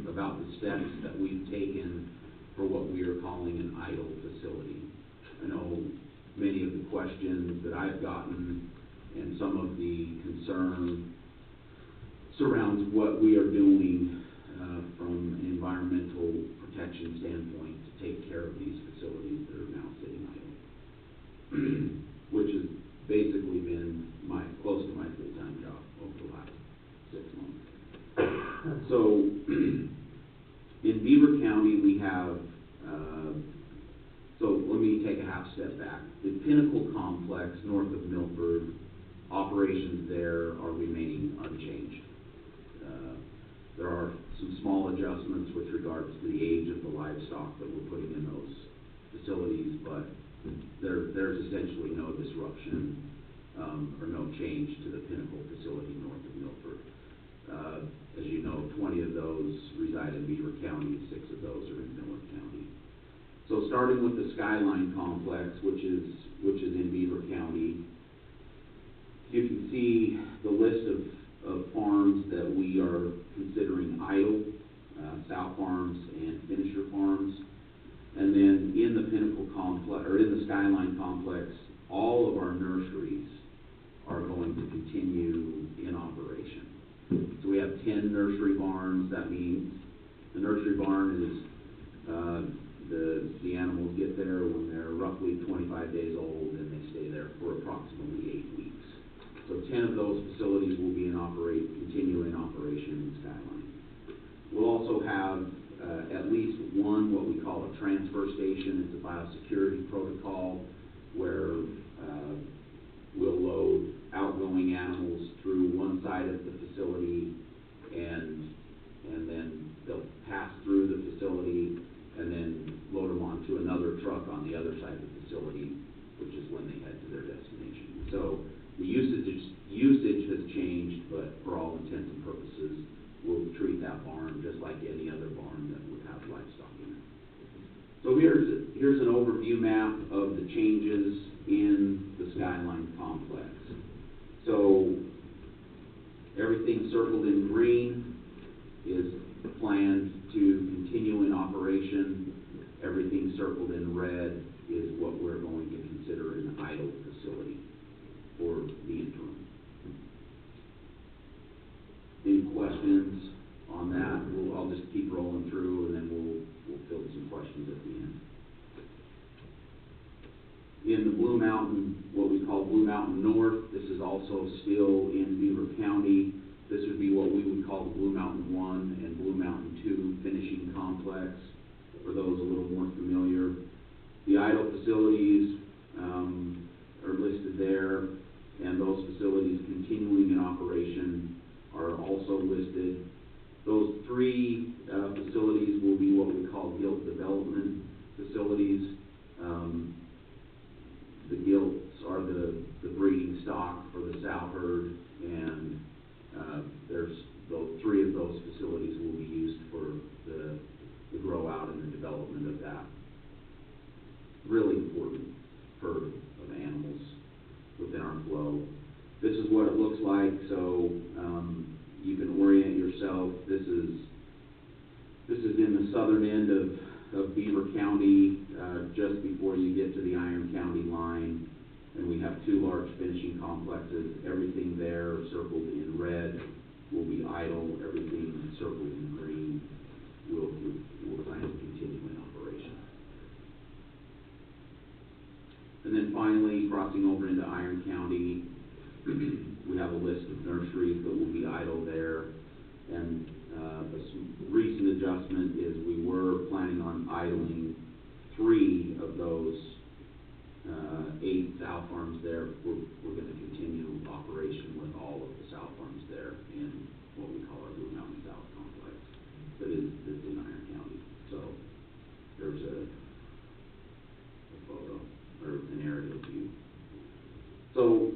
about the steps that we've taken for what we are calling an idle facility. I know many of the questions that I've gotten and some of the concern surrounds what we are doing from an environmental protection standpoint to take care of these facilities that are now sitting idle, which has basically been close to my full-time job over the last 6 months. So in Beaver County, we have, so let me take a half step back. The Pinnacle Complex north of Milford, operations there are remaining unchanged. There are some small adjustments with regards to the age of the livestock that we're putting in those facilities, but there's essentially no disruption, or no change to the Pinnacle facility north of Milford. As you know, 20 of those reside in Beaver County, 6 of those are in Miller County. So starting with the Skyline Complex, which is in Beaver County, you can see the list of farms that we are considering idle, sow farms and finisher farms. And then in the Pinnacle Complex, or in the Skyline Complex, all of our nurseries are going to continue in operation. So we have 10 nursery barns. That means the nursery barn is, the animals get there when they're roughly 25 days old, and they stay there for approximately 8 weeks. So 10 of those facilities will be continue in operation in Skyline. We'll also have at least one what we call a transfer station. It's a biosecurity protocol where we'll load outgoing animals through one side of the facility, and then they'll pass through the facility and then load them onto another truck on the other side of the facility, which is when they head to their destination. So the usage has changed, but for all intents and purposes, we'll treat that barn just like any other barn that would have livestock in it. So here's an overview map of the changes in the Skyline Complex. So everything circled in green is planned to continue in operation. Everything circled in red is what we're going to consider an idle facility for the interim. Any questions on that? I'll just keep rolling through, and then we'll field some questions at the end. In the Blue Mountain, what we call Blue Mountain North, this is also still in Beaver County. This would be what we would call the Blue Mountain 1 and Blue Mountain 2 finishing complex, for those a little more familiar. The idle facilities are listed there, and those facilities continuing in operation are also listed. Those 3 facilities will be what we call gilt development facilities. The gilts are the breeding stock for the sow herd, and there's those 3 of those facilities will be used for the grow out and the development of that really important herd of animals within our flow. This is what it looks like, so you can orient yourself. This is in the southern end of Beaver County, just before you get to the Iron County line, and we have 2 large finishing complexes. Everything there circled in red will be idle. Everything circled in green will plan to continue in operation. And then finally, crossing over into Iron County, we have a list of nurseries that will be idle there. And a recent adjustment is we were planning on idling 3 of those 8 sow farms there. We're going to continue operation with all of the sow farms there in what we call our Blue Mountain South Complex that's in Iron County. So there's a photo or an aerial view. So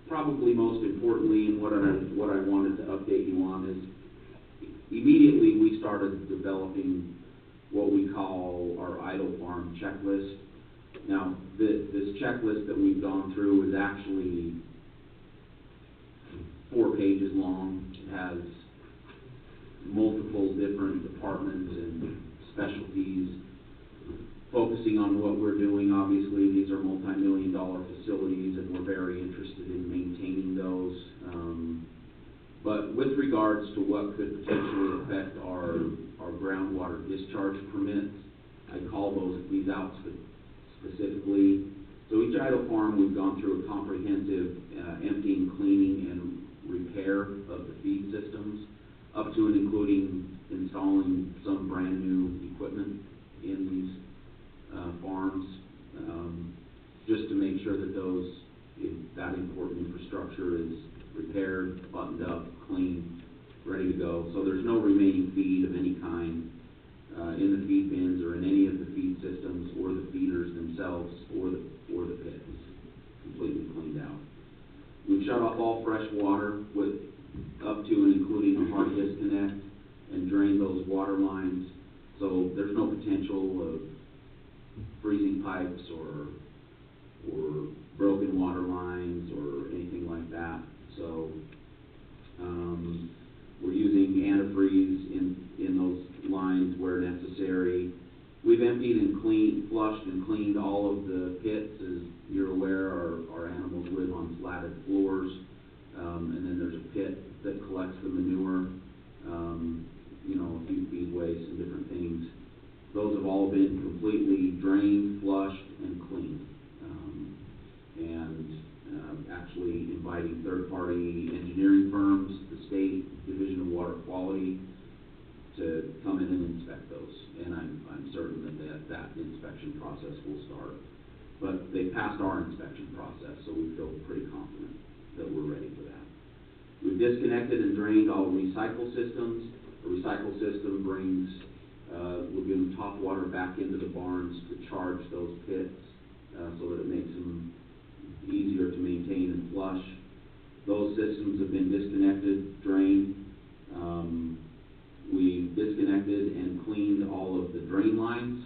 probably most importantly, and what I wanted to update you on is immediately we started developing what we call our idle farm checklist. Now, this checklist that we've gone through is actually 4 pages long. It has multiple different departments and specialties focusing on what we're doing. Obviously, these are multi-million-dollar facilities, and we're very interested in maintaining those. But with regards to what could potentially affect our groundwater discharge permits, I call these out specifically. So each idle farm, we've gone through a comprehensive emptying, cleaning, and repair of the feed systems, up to and including installing some brand new equipment in these farms, just to make sure that that important infrastructure is repaired, buttoned up, clean, ready to go. So there's no remaining feed of any kind in the feed bins or in any of the feed systems or the feeders themselves or the pits. Completely cleaned out. We've shut off all fresh water with up to and including a hard disconnect and drained those water lines. So there's no potential of freezing pipes or broken water lines or anything like that. So we're using antifreeze in those lines where necessary. We've emptied and flushed and cleaned all of the pits. As you're aware, our animals live on slatted floors, and then there's a pit that collects the manure, a few feed waste and different things. Those have all been completely drained, flushed, and cleaned. Actually inviting third-party engineering firms, the state Division of Water Quality, to come in and inspect those. And I'm certain that inspection process will start. But they passed our inspection process, so we feel pretty confident that we're ready for that. We've disconnected and drained all recycle systems. A recycle system brings lagoon top water back into the barns to charge those pits so that it makes them easier to maintain and flush. Those systems have been disconnected, drained. We disconnected and cleaned all of the drain lines.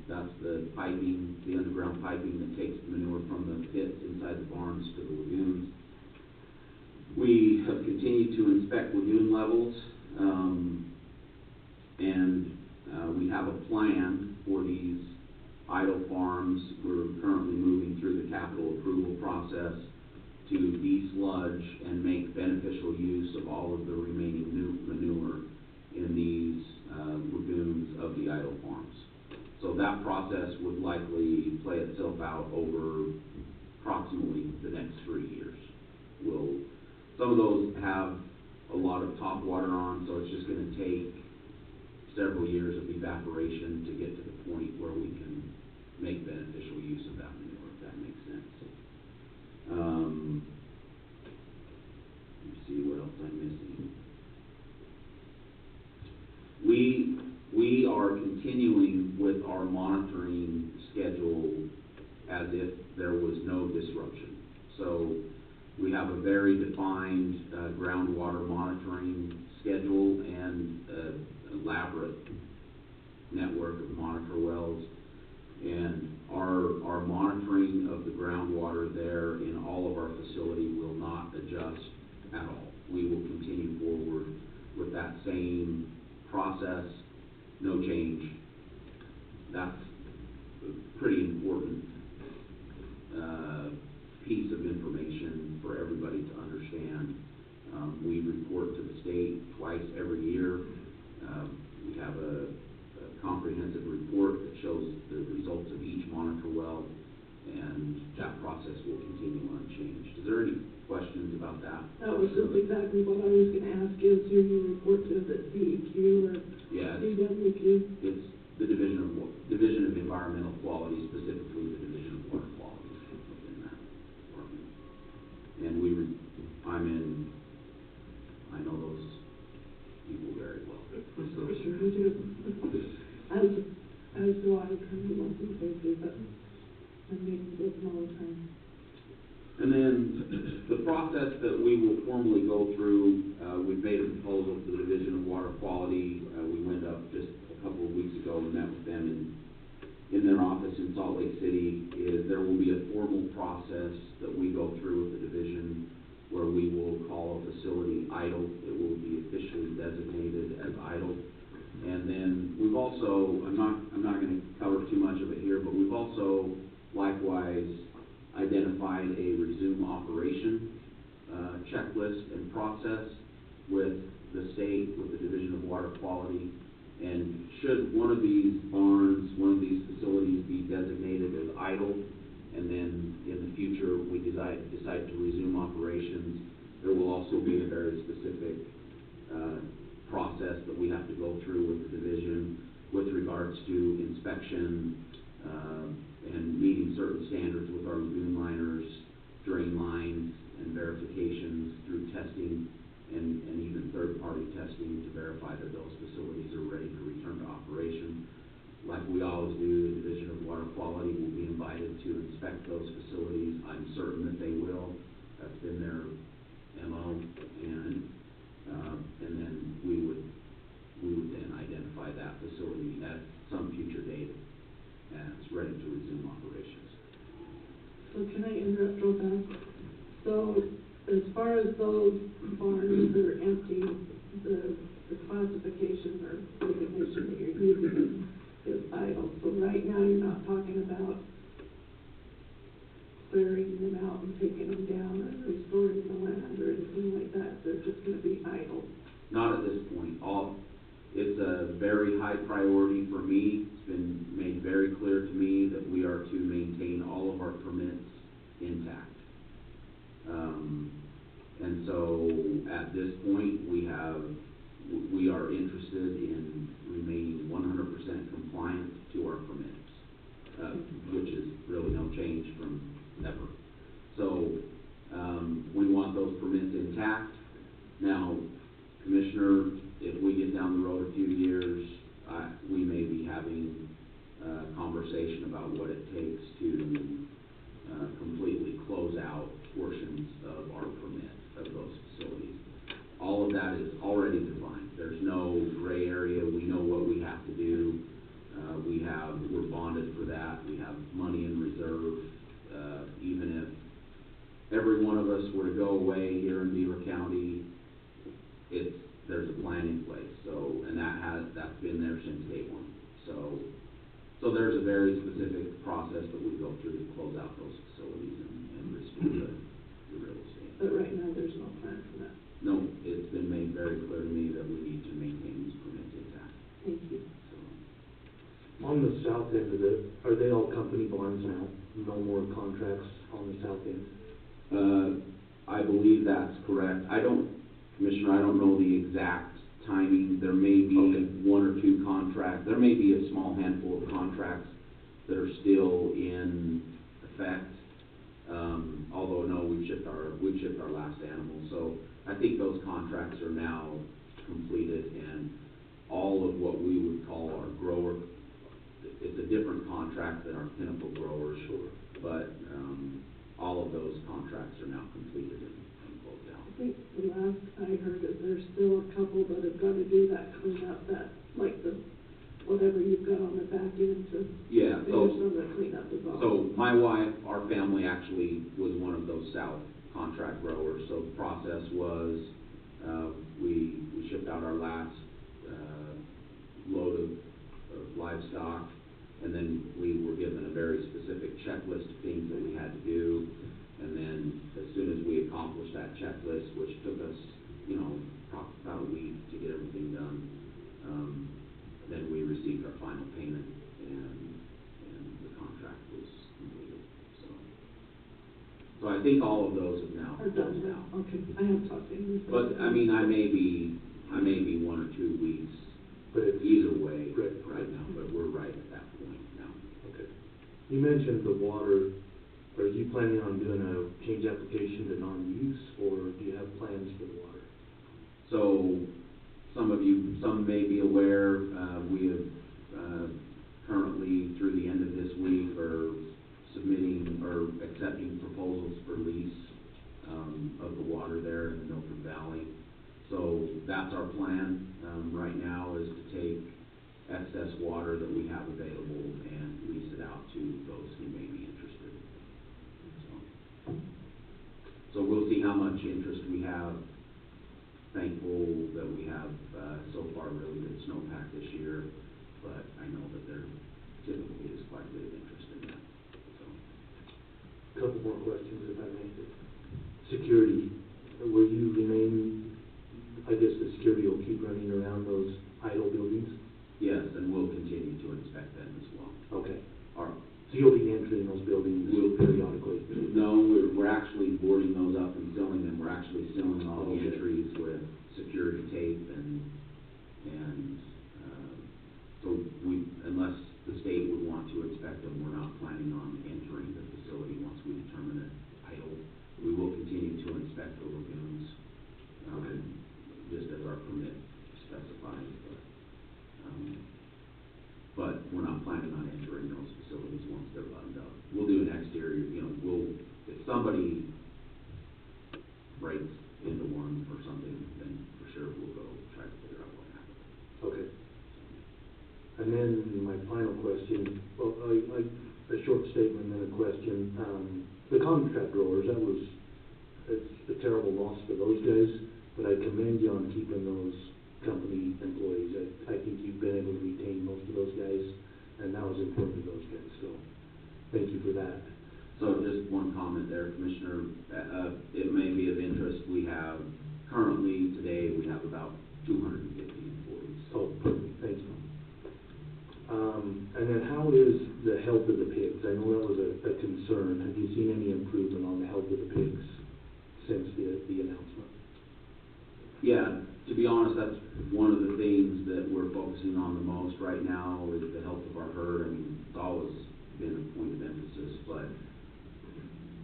That's the piping, the underground piping that takes the manure from the pits inside the barns to the lagoons. We have continued to inspect lagoon levels, and we have a plan for these idle farms. We're currently moving through the capital approval process to de-sludge and make beneficial use of all of the remaining manure in these lagoons of the idle farms. So that process would likely play itself out over approximately the next 3 years. Some of those have a lot of top water on, so it's just going to take several years of evaporation to get to the point where we can make beneficial use of that manure, if that makes sense. Let me see what else I'm missing. We are continuing with our monitoring schedule as if there was no disruption. So we have a very defined groundwater monitoring schedule and an elaborate network of monitor wells. And our monitoring of the groundwater there in all of our facility will not adjust at all. We will continue forward with that same process, no change. That's a pretty important piece of information for everybody to understand. We report to the state twice every year. We have a comprehensive report that shows the results of each monitor well, and that process will continue unchanged. Is there any questions about that? That was just exactly what I was gonna ask, is who you report to, the DEQ or Yeah, DWQ? it's the Division of Environmental Quality, specifically the Division of Water Quality within that department. And I know those people very well. I'm sure you do. As do I, kind of love them crazy, but I'm making with them all the time. And then the process that we will formally go through, we've made a proposal to the Division of Water Quality. We went up just a couple of weeks ago and met with them in their office in Salt Lake City. There will be a formal process that we go through with the division where we will call a facility idle. It will be officially designated as idle. And then we've also, I'm not going to cover too much of it here, but we've also likewise identified a resume operation checklist and process with the state, with the Division of Water Quality. And should one of these barns, one of these facilities be designated as idle, and then in the future we decide to resume operations, there will also be a very specific process that we have to go through with the division with regards to inspection and meeting certain standards with our lagoon liners, drain lines, and verifications through testing and even third-party testing to verify that those facilities are ready to return to operation. Like we always do, the Division of Water Quality will be invited to inspect those facilities. I'm certain that they will. That's been their MO, and then we would then identify that facility at some future date as ready to resume operations. So can I interrupt real fast? So as far as those barns that are empty, the classification or designation that you're using is idle. So right now, you're not talking about clearing them out and taking them down and restoring the land or anything like that. They're just gonna be idle. Not at this point. It's a very high priority for me. It's been made very clear to me that we are to maintain all of our permits intact. And so at this point, we are interested in remaining 100% compliant to our permits, which is really no change from ever. So we want those permits intact. Now, Commissioner, if we get down the road a few years, we may be having a conversation about what it takes to completely close out portions of our permit of those facilities. All of that is already defined. There's no gray area. We know what we have to do. We're bonded for that. We have money in reserve. Even if every one of us were to go away here in Beaver County, there's a plan in place. So, and that's been there since day one. So there's a very specific process that we go through to close out those facilities and restore the real estate. But right now, there's no plan for that. No, it's been made very clear to me that we need to maintain these permits intact. Thank you. So, On the south end of it, are they all company barns now? No more contracts on the south end? I believe that's correct. Commissioner, I don't know the exact timing. There may be one or two contracts. There may be a small handful of contracts that are still in effect. Although no, we've shipped our last animal. So I think those contracts are now completed, and all of what we would call our grower, it's a different contract than our Pinnacle growers. Sure. But all of those contracts are now completed and closed out. I think the last I heard is there's still a couple that have got to do that cleanup, like whatever you've got on the back end to finish some of the cleanup as well. So my wife, our family actually was one of those south contract growers. So the process was, we shipped out our last load of livestock, and then we were given a very specific checklist of things that we had to do. And then as soon as we accomplished that checklist, which took us, about a week to get everything done, then we received our final payment, and the contract was completed. So I think all of those have now Are done closed now. out. Okay, I have talked to him. But I mean, I may be 1 or 2 weeks, But it's either way Right. right now. But we're right at that point now. okay. You mentioned the water. Are you planning on doing a change application to non-use, or do you have plans for the water? So some may be aware, we have currently, through the end of this week, are submitting or accepting proposals for lease of the water there in the Milford Valley. So that's our plan right now, is to take excess water that we have available and lease it out to those who may be interested. So we'll see how much interest we have. Thankful that we have so far really good snowpack this year, but I know that there typically is quite a bit of interest in that. So. Couple more questions, if I may. Security, will you remain, I guess the security will keep running around those idle buildings? Yes, and we'll continue to inspect them as well. Okay. Our, So you'll be entering those buildings periodically? No, we're actually boarding those up and sealing them. We're actually sealing all the Okay. entries with security tape, and so unless the state would want to inspect them, we're not planning on entering the facility once we determine it idle. We will continue to inspect the lagoons. but we're not planning on entering those facilities once they're buttoned up. We'll do an exterior, if somebody breaks into one or something, then for sure we'll go try to figure out what happened. Okay. And then my final question, well, a short statement and a question. The contract growers, it's a terrible loss for those guys, but I commend you on keeping those company employees. I think you've been able to retain most of those guys, and that was important to those guys, so thank you for that. So just one comment there, Commissioner, it may be of interest, currently today, we have about 250 employees. Oh, perfect, thank you. And then how is the health of the pigs? I know that was a concern. Have you seen any improvement on the health of the pigs since the announcement? Yeah, to be honest, that's one of the things that we're focusing on the most right now is the health of our herd. I mean, it's always been a point of emphasis, but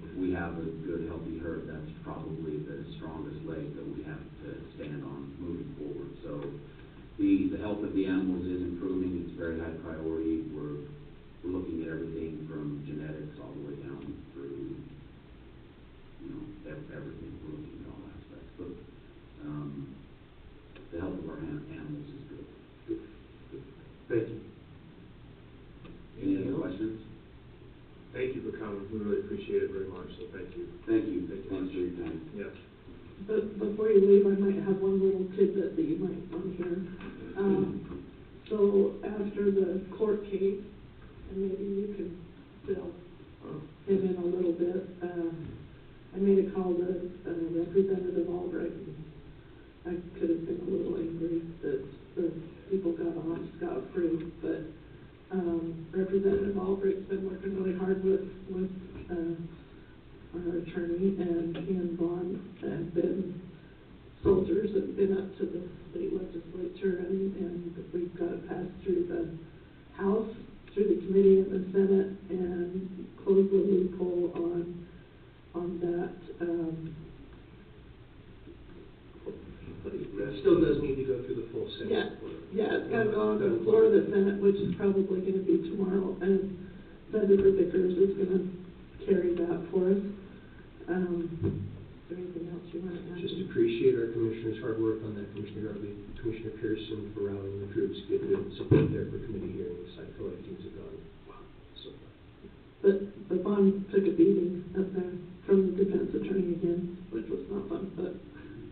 if we have a good, healthy herd, that's probably the strongest leg that we have to stand on moving forward. So the health of the animals is improving. It's a very high priority. We're looking at everything from genetics all the way down through, everything. We're looking at all aspects. But the health of our animals is good. Thank you. Any other questions? Thank you for coming. We really appreciate it very much, so thank you. Thank you. Thank you. Thanks for your time. Yes. But before you leave, I might have one little tidbit that you might want to hear. So after the court case, and maybe you can fill him in a little bit, I made a call to Representative Albright. I could have been a little angry that the people got off scot-free, but Representative Albright's been working really hard with our attorney, and he and Vaughn have been soldiers and been up to the state legislature, and we've got it passed through the House, through the committee and the Senate, and closed the loophole on that. It still does need to go through the full Senate. Yeah, it's got to go on the floor of the Senate, which is probably going to be tomorrow, and Senator Vickers is going to carry that for us. Is there anything else you want to add? Just appreciate our commissioners' hard work on that, Commissioner Garvey, Commissioner Pearson for rallying the troops, get good support there for committee hearings. I feel like things have gone so far. But Vaughn took a beating up there from the defense attorney again, which was not fun, but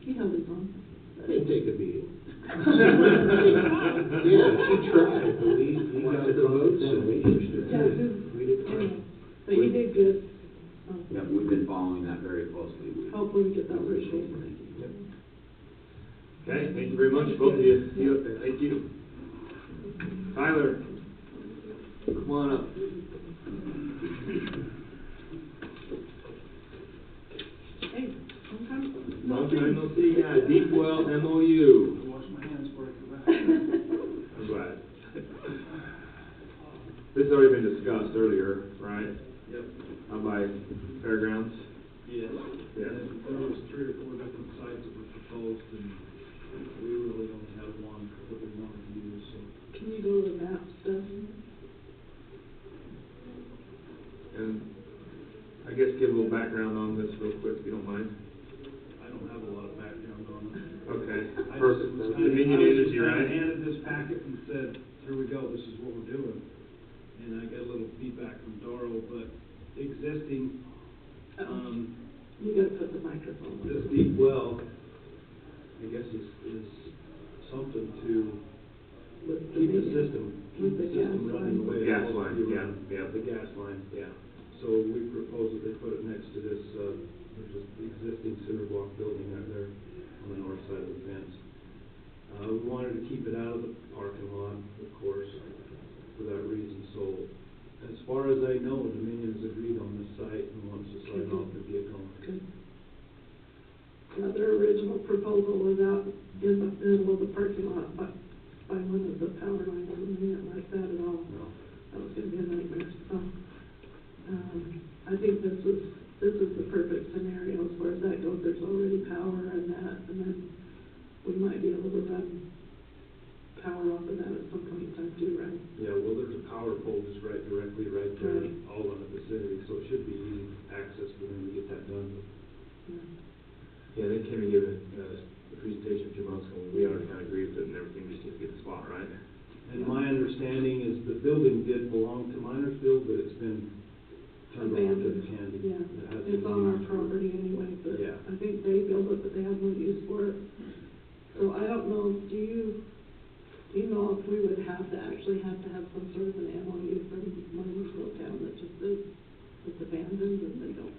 he held his own. I didn't take a beating. Yeah, she tried, but we got the votes and we pushed it. Yeah, We did fine. but you did good. Yeah, we've been following that very closely. Hopefully we get that resolved. Yep. Okay, thank you very much, both of you. See you up there. Thank you. Tyler, come on up. Hey, Long time no see. Yeah, Deep Well MOU. Wash my hands before I come back. I'm glad. This has already been discussed earlier, right? Yep. Out by Fairgrounds? Yes. Yes. And there was 3 or 4 different sites that were proposed, and we really only had one that we wanted to use, so. Can you go to the map stuff? And I guess give a little background on this real quick, if you don't mind. I don't have a lot of background on it. Okay, I perfect. just was Dominion Energy, I right? handed this packet and said, here we go, this is what we're doing. And I got a little feedback from Doro, but existing, You gotta put the microphone on. this deep well, I guess is something to With keep the main- system with the gas running the line. way Gas it's supposed line, to be yeah, running. yeah. The gas line. Yeah. So we propose that they put it next to this, there's an existing cinder block building right there on the north side of the fence. We wanted to keep it out of the parking lot, of course, for that reason. So as far as I know, Dominion has agreed on this site and wants to sign off to get going. Good. Yeah, their original proposal was out in the middle of the parking lot by one of the power lines, and they didn't like that at all. No. That was gonna be a nightmare, so, I think this is the perfect scenario as far as that goes. There's already power and that, and then we might be able to run power off of that at some point in time too, right? Yeah, well, vicinity, so it should be easy access for them to get that done. Yeah, they came and gave a presentation a few months ago, we already kind of agreed with it and everything, just needs to get the spot right. And my understanding is the building did belong to Minersville, but it's been turned over to the county. Yeah, It hasn't it's been on our used. property anyway, but Yeah. I think they built it, but they have no use for it. So I don't know, do you know if we would have to have some sort of an MOU from Minersville town that just says it's abandoned and they don't,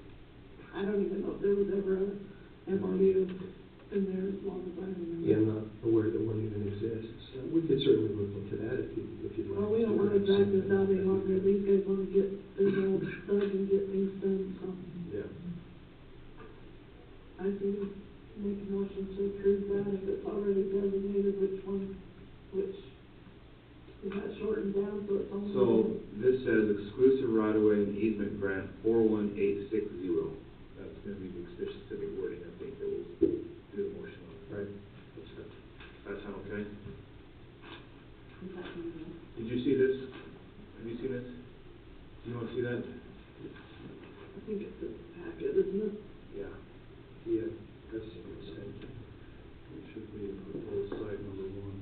I don't even know if there was ever a MOU in there as long as I remember. Yeah, I'm not aware that one even exists. We could certainly look into that if you'd like. Well, we don't wanna drag this out any longer, these guys wanna get their roads dug and get things done, so Yeah. I think make a motion to approve that if it's already designated which is that shortened down, so it's only. So, this says exclusive right-of-way and easement grant 41860. That's gonna be the specific wording, I think, that we'll do the motion on. Right. That sound okay? Is that gonna be? Did you see this? Have you seen this? Do you want to see that? I think it's this packet, isn't it? Yeah. Yeah, that's what it said. It should be proposed site number 1.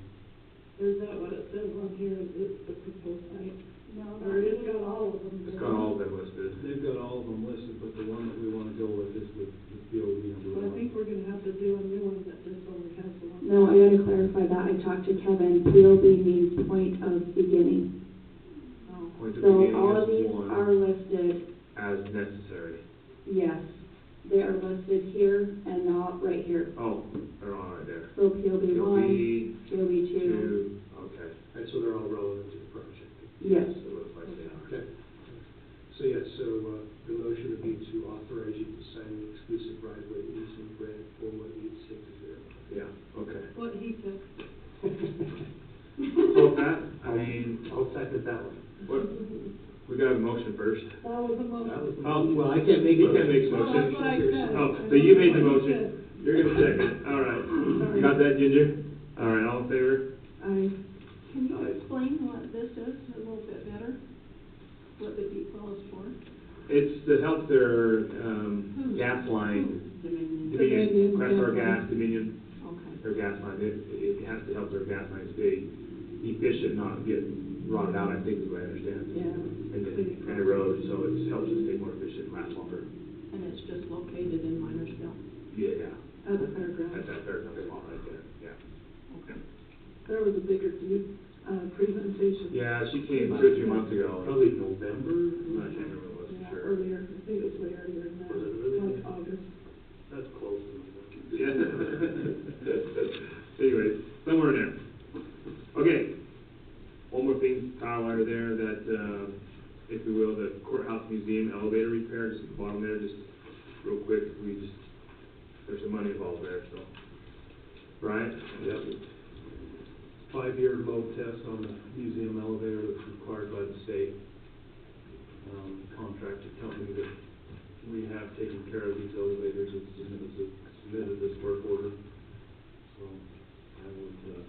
Or is that what it says on here, is it the proposed site? No. Or it's got all of them. It's got all of them listed. They've got all of them listed, but the one that we want to go with is the POD number 1. But I think we're gonna have to do a new one that just only has the one. No, I gotta clarify that. I talked to Kevin. POB means point of beginning. Oh. Point of So beginning all of is these one are listed, as necessary. yes. They are listed here and not right here. Oh, they're all right there. So POB one, POB POB two, two, okay. Right, so they're all relevant to the project. yes. So it looks like they are. Okay. So, yeah, the motion would be to authorize you to sign the exclusive right-of-way easement grant 41860. Yeah, okay. What he said. So Pat, I mean, I'll second that one. what, we got a motion first. That was a motion. Oh, Well, I can't make you it. can't make a Well, motion. that's what I said. Oh, so you made the What he motion. You're gonna second it. All right. You got that, Ginger? All right, all in favor? Can you explain what this is a little bit better? What the deep well is for? It's to help their, gas line, Dominion, Crestbar Gas, Dominion, Okay. their gas line. It has to help their gas line stay efficient, not get rotted out, I think is what I understand. Yeah. And erode, so it helps us stay more efficient, last longer. And it's just located in Minersville? Yeah, At the fairgrounds. at that fair spot right there, yeah. Okay. There was a bigger presentation. Yeah, she came 2 or 3 months ago. Probably November. I can't remember what it was Yeah, for sure. earlier, I think it was way earlier than that. Was it really? Like August. That's close enough. Yeah. Anyways, somewhere in there. Okay. One more thing, Kyle, while you're there, that, if you will, the courthouse museum elevator repair, just at the bottom there, just real quick, there's some money involved there, so. Right? Yep. 5-year load test on the museum elevator that's required by the state. Contracted company that we have taken care of these elevators has submitted this work order. So I would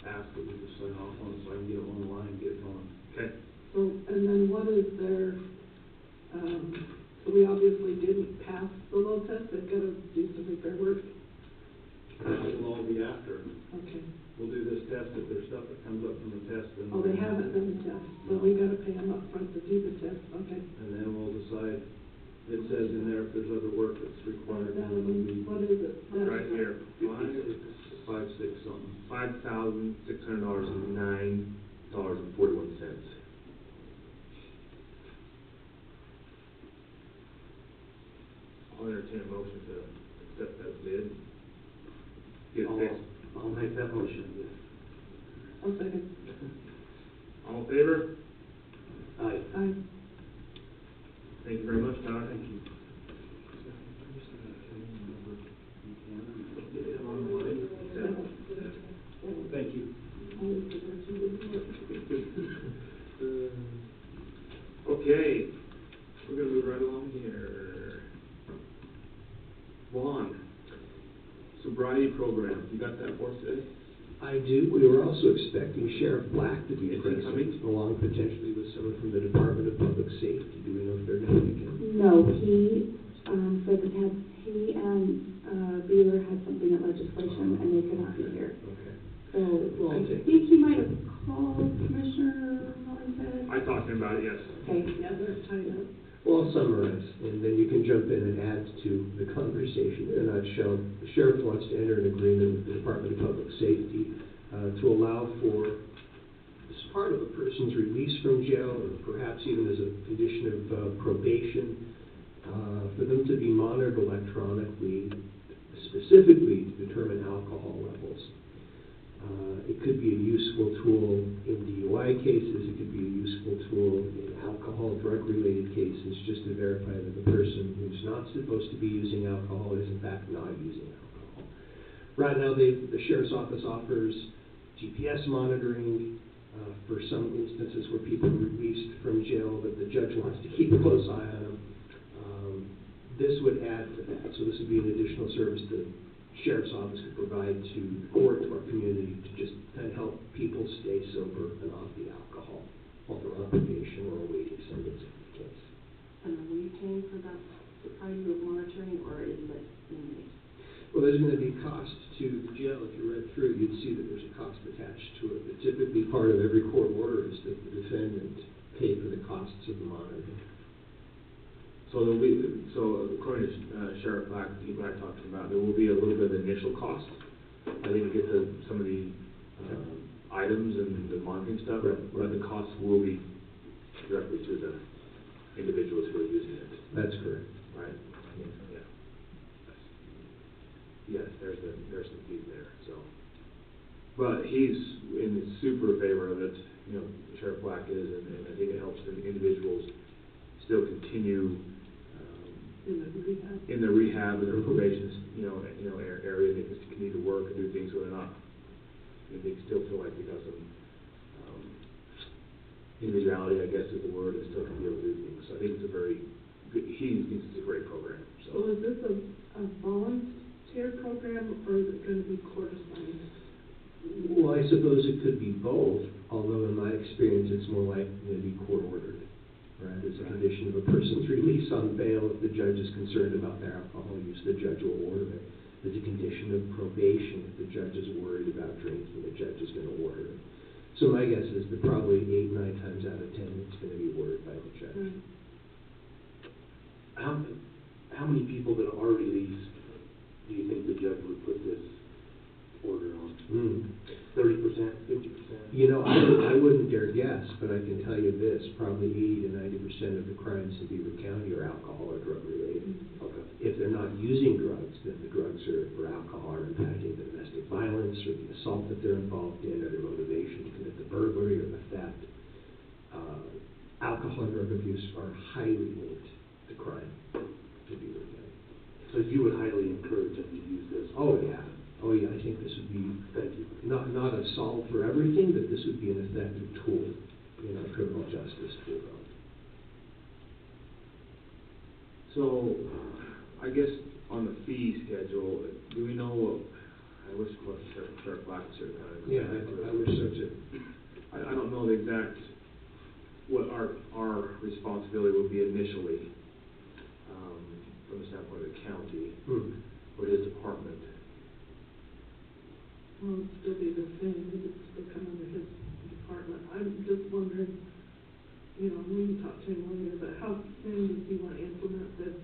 ask that we just sign off on it so I can get it online and get it going. Okay. So, and then what is their, so we obviously didn't pass the load test, they've got to do some repair work. It will all be after. Okay. We'll do this test. If there's stuff that comes up from the test, then. Oh, they haven't done the test, so we got to pay them up front to do the test, okay. And then we'll decide, it says in there if there's other work that's required, then it'll be What is it? Right here. 5, 6 something. $5,600.09.41. I'll entertain a motion to accept that bid. Get it fixed. I'll make that motion. I'll second. All in favor? Aye. Aye. Thank you very much, Tyler. Thank you. Thank you. Okay, we're gonna move right along here. Vaughn, sobriety program, you got that for us today? I do. We were also expecting Sheriff Black to be Is he present, coming? along potentially with someone from the Department of Public Safety. Do we know if they're going to he, said that he and, Beaver had something at legislation and they could not be here. Okay. So, Well, I take- think he might have called Commissioner Norton. I talked to him about it, yes. Okay, Yeah, they're tied up. Well, I'll summarize, and then you can jump in and add to the conversation. In a nutshell, the sheriff wants to enter an agreement with the Department of Public Safety to allow for, as part of a person's release from jail, or perhaps even as a condition of probation, for them to be monitored electronically, specifically to determine alcohol levels. It could be a useful tool in DUI cases, it could be a useful tool in alcohol, drug-related cases, just to verify that the person who's not supposed to be using alcohol is in fact not using alcohol. Right now, the sheriff's office offers GPS monitoring for some instances where people are released from jail, but the judge wants to keep a close eye on them. This would add to that, so this would be an additional service the sheriff's office could provide to the court, to our community, to just kind of help people stay sober and off the alcohol while they're on probation or awaiting sentence in the case. And are we paying for that kind of monitoring, or is it inmate? Well, there's going to be cost to the jail. If you read through it, you'd see that there's a cost attached to it. But typically, part of every court order is that the defendant pay for the costs of the monitoring. So there'll be, according to Sheriff Black, people I talked to him about, there will be a little bit of initial cost. I think to get to some of the items and the monitoring stuff, Right. but the costs will be directly to the individuals who are using it. That's correct. Right? Yeah. Yes, there's the fee there, so. But he's in super favor of it, you know, Sheriff Black is, and I think it helps the individuals still continue in the rehab and their probation, area. They can continue to work and do things so they're not, they still feel like they got some individuality, I guess is the word, and still can be able to do things. So I think it's a very good, he thinks it's a great program, so. So is this a volunteer program, or is it gonna be court assigned? Well, I suppose it could be both, although in my experience, it's more likely to be court ordered, right? As a condition of a person's release on bail, if the judge is concerned about their alcohol use, the judge will order it. As a condition of probation, if the judge is worried about drinking, the judge is going to order it. So my guess is that probably 8, 9 times out of 10, it's going to be ordered by the judge. How many people that are released do you think the judge would put this order on? 30%, 50%? You know, I wouldn't dare guess, but I can tell you this, probably 80 to 90% of the crimes in Beaver County are alcohol or drug related. Okay. If they're not using drugs, then the drugs or alcohol are impacting the domestic violence or the assault that they're involved in, or their motivation to commit the burglary or the theft. Alcohol and drug abuse are highly linked to crime in Beaver County. So you would highly encourage them to use this? Oh, yeah. Oh, yeah, I think this would be, not a solve for everything, but this would be an effective tool in our criminal justice tool belt. So, I guess on the fee schedule, do we know, I wish Sheriff Black was here. Yeah, I wish so too. I don't know the exact, what our responsibility will be initially, from the standpoint of the county, or his department. Well, it'd still be the same, because it's still come under his department. I'm just wondering, we can talk to him later, but how soon does he want to implement this?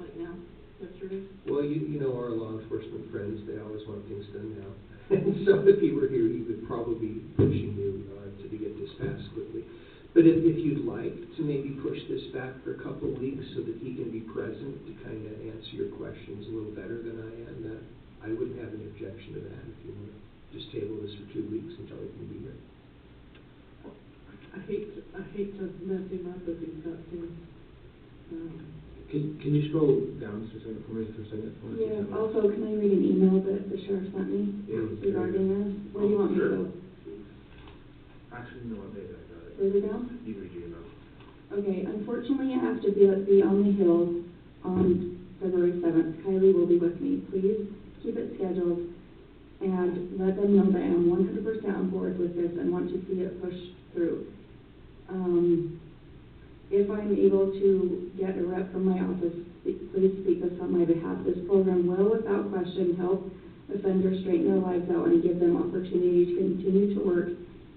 Like now, yesterday? Well, you know our law enforcement friends, they always want things done now. And so if he were here, he would probably be pushing you to get this passed quickly. But if you'd like to maybe push this back for a couple of weeks so that he can be present to kind of answer your questions a little better than I am, I wouldn't have any objection to that if you want to just table this for 2 weeks until he can be here. I hate to mess him up if he's got things, Can you scroll down just a second for me for a second? I wanna see Yeah, something. also, can I read an email that the sheriff sent me regarding this? Where do you want me to go? Actually, you know what, maybe I got it. Further down? You read your email. Okay, unfortunately, I have to be on the Hill on February 7th. Kylie will be with me. Please keep it scheduled and let them know that I am 100% on board with this and want to see it pushed through. If I'm able to get a rep from my office, please speak this on my behalf. This program will, without question, help offenders straighten their lives out and give them opportunity to continue to work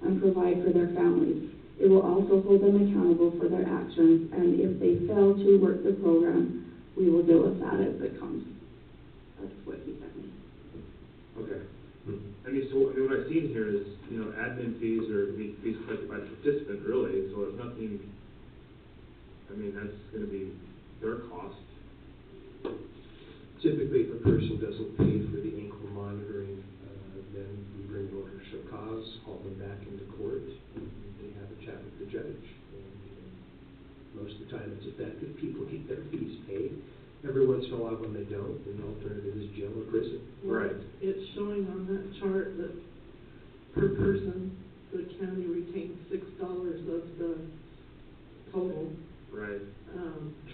and provide for their families. It will also hold them accountable for their actions, and if they fail to work the program, we will deal with that as it comes. That's what he sent me. Okay. I mean, so, what I've seen here is, you know, admin fees or fees collected by the participant, really, so it's nothing, I mean, that's gonna be their cost. Typically, if a person doesn't pay for the ankle monitoring, then we bring an order to show cause, haul them back into court, and they have a chat with the judge. And most of the time, it's effective. People keep their fees paid. Every once in a while, when they don't, then the alternative is jail or prison. Right. It's showing on that chart that per person, the county retains $6 of the total, Right.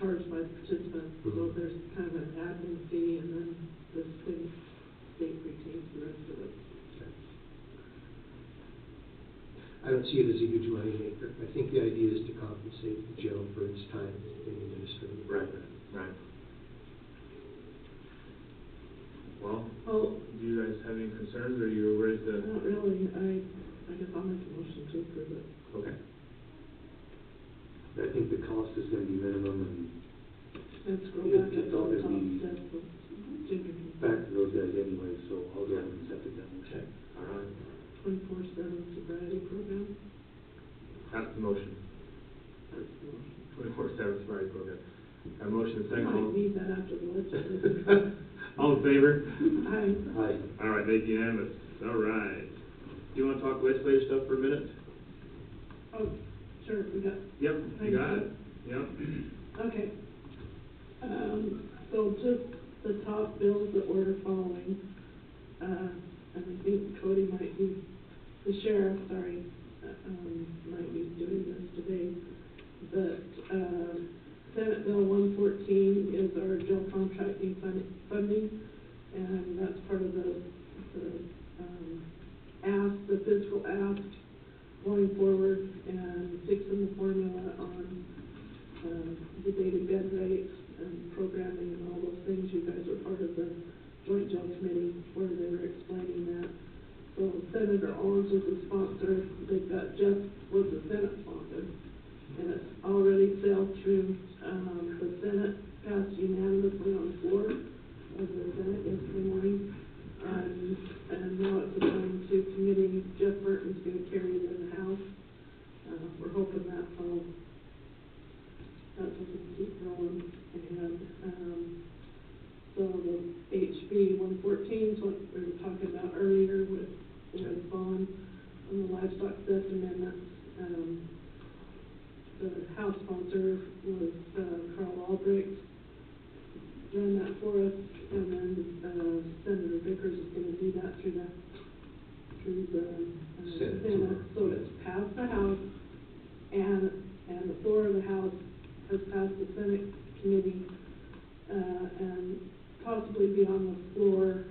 charged by the participant. So there's kind of an admin fee, and then the state retains the rest of it. I don't see it as a huge money maker. I think the idea is to compensate the jail for its time in administering the program. Right. Well, Well, do you guys have any concerns, or are you ready to? not really. I guess I'll make a motion to approve it. Okay. I think the cost is gonna be minimum, and Let's scroll back up to It's the all top gonna be step. Junior can back to those guys anyway, so I'll go ahead and accept it then. Okay. All right. 24/7 sobriety program. That's the motion. That's the motion. 24/7 sobriety program. A motion and second. Might need that after the legislature. All in favor? Aye. Aye. All right, make it unanimous. All right. Do you want to talk legislative stuff for a minute? Oh, sure, we got. Yep, you got it. Yep. Okay. So just the top bills that we're following, and I think Cody might be, the sheriff, sorry, might be doing this today. But, Senate Bill 114 is our jail contracting funding, and that's part of the fiscal ask going forward, and fixing the formula on, the daily bed rates and programming and all those things. You guys are part of the joint jail committee where they were explaining that. So Senator Owens was the sponsor, they've got Jeff was the Senate sponsor, and it's already sailed through, the Senate, passed unanimously on the floor of the Senate yesterday morning, and now it's assigned to committee. Jeff Burton's gonna carry it in the House. We're hoping that's all, that's what we can keep rolling, and, so the HB 114 is what we were talking about earlier with Vaughn on the livestock theft amendments. The House sponsor was, Carl Albrecht, ran that for us, and then, Senator Vickers is gonna do that through the Senate. So it's passed the House, and the floor of the House has passed the Senate committee, and possibly be on the floor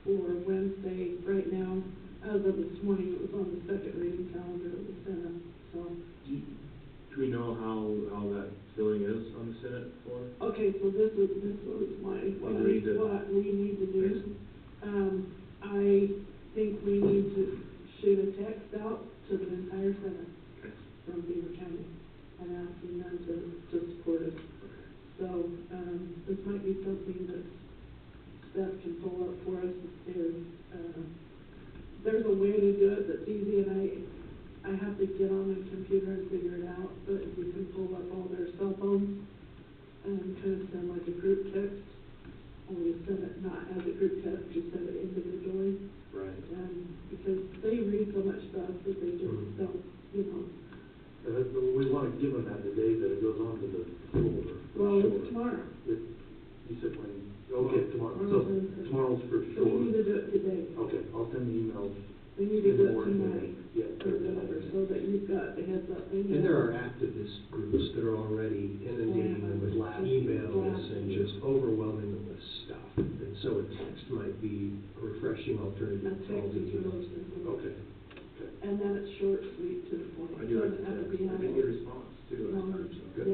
for Wednesday. Right now, as of this morning, it was on the second reading calendar of the Senate, so. Do we know how that filling is on the Senate floor? Okay, so this was my, What do we need to- what we need to do. I think we need to shoot a text out to the entire Senate Okay. from Beaver County and asking them to support it. So, this might be something that Steph can pull up for us. There's a way to do it that's easy, and I have to get on my computer and figure it out, but you can pull up all their cell phones and kind of send like a group text, only you send it not as a group text, you send it individually. Right. And because they read so much stuff that they just don't, you know. We wanna give them that today, that it goes on to the floor. Well, Sure. it's tomorrow. You said when, okay, tomorrow, so Tomorrow's Wednesday. tomorrow's for So sure. we need to do it today. Okay, I'll send the email. We need to in do the it morning. tonight, Yeah. or whatever, so that you've got a heads up. And there are activist groups that are already inundating them with emails and just overwhelming them with stuff. And so a text might be a refreshing alternative That to all text the is really emails. simple. Okay. And then it's short, sweet, to the point. I do like Doesn't have to the be text. I on did all get a response too last long, time, so. Good.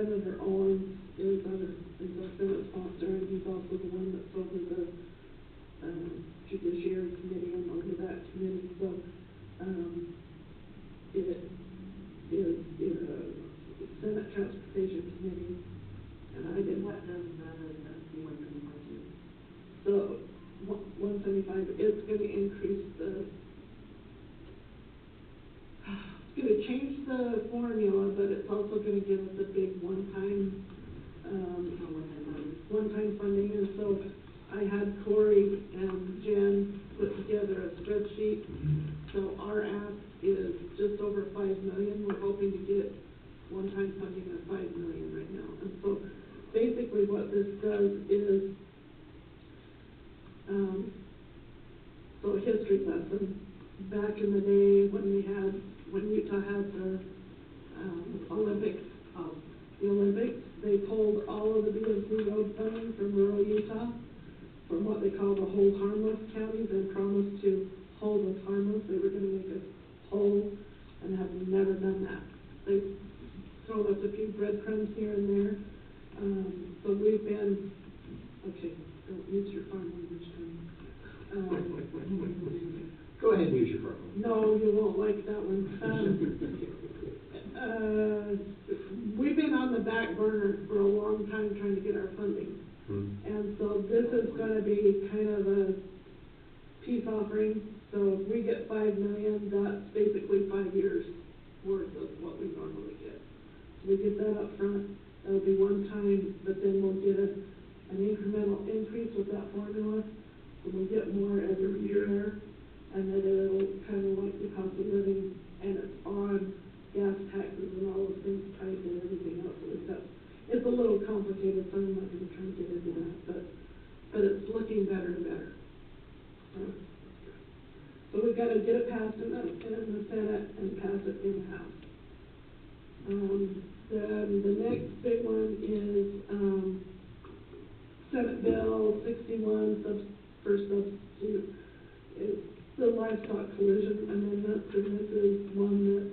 Senator Owens is our Senate sponsor, and he's also the one that's over the, Judiciary Committee and over that committee, so, it is, Senate Transportation Committee, and I did. What does the C-175 do? So, 175, it's gonna increase the, it's gonna change the formula, but it's also gonna give us a big one-time funding, and so I had Corey and Jen put together a spreadsheet. So our ask is just over $5 million. We're hoping to get one-time funding of $5 million right now. And so basically what this does is, so a history lesson. Back in the day when Utah had the Olympics, they pulled all of the BMC road funding from rural Utah, from what they call the hold harmless counties, and promised to hold us harmless. They were going to make us whole, and have never done that. They've thrown us a few breadcrumbs here and there. So we've been, okay, don't use your farm language, Go ahead and use your farm. no, you won't like that one. We've been on the back burner for a long time trying to get our funding. And so this is gonna be kind of a peace offering. So if we get $5 million, that's basically 5 years worth of what we normally get. So we get that up front, that'll be one time, but then we'll get an incremental increase with that formula. So we'll get more every year, and then it'll kind of like the cost of living, and it's on gas taxes and all those things tied to everything else that we've got. It's a little complicated, so I'm not gonna try to get into that, but it's looking better and better. So we've got to get it passed in the Senate and pass it in the House. Then the next big one is, Senate Bill 61, first substitute, is the livestock collision amendment, and this is one that,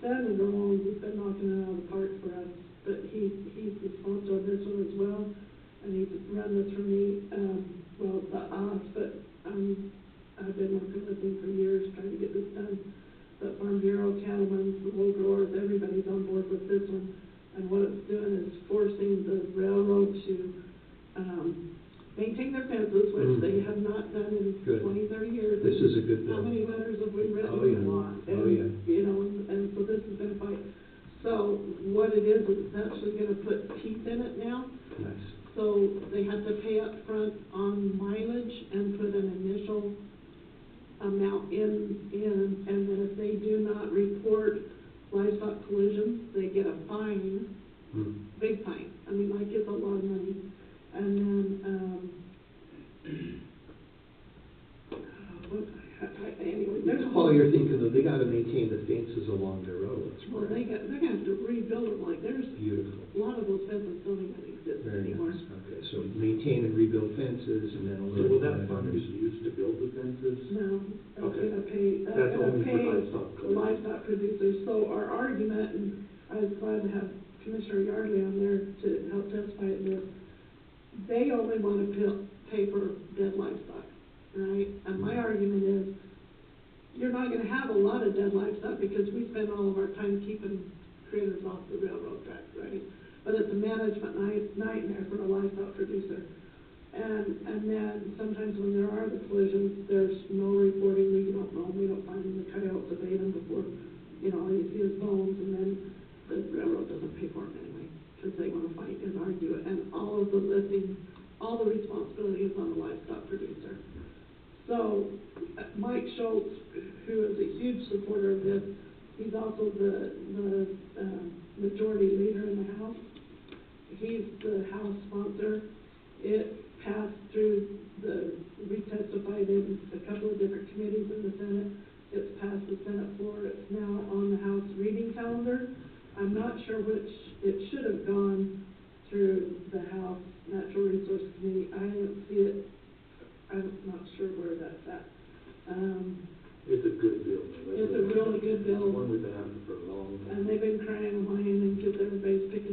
Senator Owens has been knocking it out of the park for us, but he's the sponsor of this one as well, and he's run this for me, but I've been working with him for years trying to get this done. But Farm Bureau, cattlemen, the wool growers, everybody's on board with this one, and what it's doing is forcing the railroad to, maintain their fences, which they have not done in 20, 30 years. This is a good bill. How many letters have we written? Oh, yeah. A lot. Oh, yeah. You know, and so this is gonna fight. So what it is it's actually gonna put teeth in it now. Nice. So they have to pay up front on mileage and put an initial amount in, and then if they do not report livestock collisions, they get a fine, big fine. I mean, like, it's a lot of money. And then, anyway, there's a whole. Oh, you're thinking though, they gotta maintain the fences along their roads. Well, they're gonna have to rebuild them, like, there's, Beautiful. a lot of those fences don't even exist Very anymore. nice. Okay, so maintain and rebuild fences, and then a So little. will that fund be used to build the fences? No, that's Okay. gonna pay, That's only for livestock. the livestock producers. So our argument, and I was glad to have Commissioner Yardley on there to help testify in this, they only wanna pay for dead livestock, right? And my argument is, you're not gonna have a lot of dead livestock because we spend all of our time keeping critters off the railroad tracks, right? But it's a management nightmare for a livestock producer. And then sometimes when there are the collisions, there's no reporting, we don't know, we don't find them, the cutouts have ate them before, all you see is bones, and then the railroad doesn't pay for them anyway, because they wanna fight and argue it, and all of the lifting, all the responsibility is on the livestock producer. So, Mike Schultz, who is a huge supporter of this, he's also the majority leader in the House. He's the House sponsor. It passed through we testified in a couple of different committees in the Senate. It's passed the Senate floor. It's now on the House reading calendar. I'm not sure which, it should have gone through the House Natural Resource Committee. I didn't see it. I'm not sure where that's at. It's a good bill. It's a really good bill. One we've been having for a long time. And they've been crying and whining because everybody's picking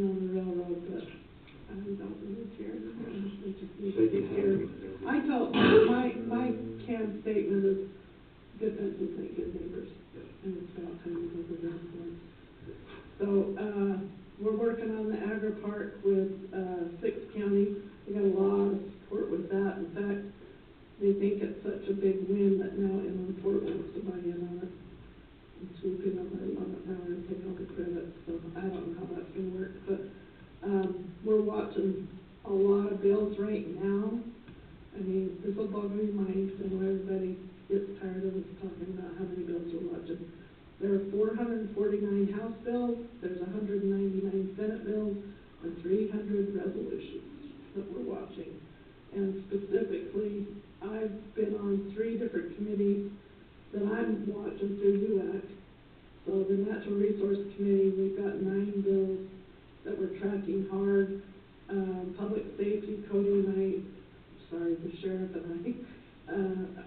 agri park with, 6 counties. We got a lot of support with that. In fact, they think it's such a big win that now Inland Port wants to buy in on it and swoop in on the 11th hour and take all the credit. So I don't know how that's gonna work, but, we're watching a lot of bills right now. I mean, this will boggle your mind, because I know everybody gets tired of us talking about how many bills we're watching. There are 449 House bills, there's 199 Senate bills, and 300 resolutions that we're watching. And specifically, I've been on 3 different committees that I'm watching through UAC. So the Natural Resource Committee, we've got 9 bills that we're tracking hard. Public Safety, Cody and the sheriff and I,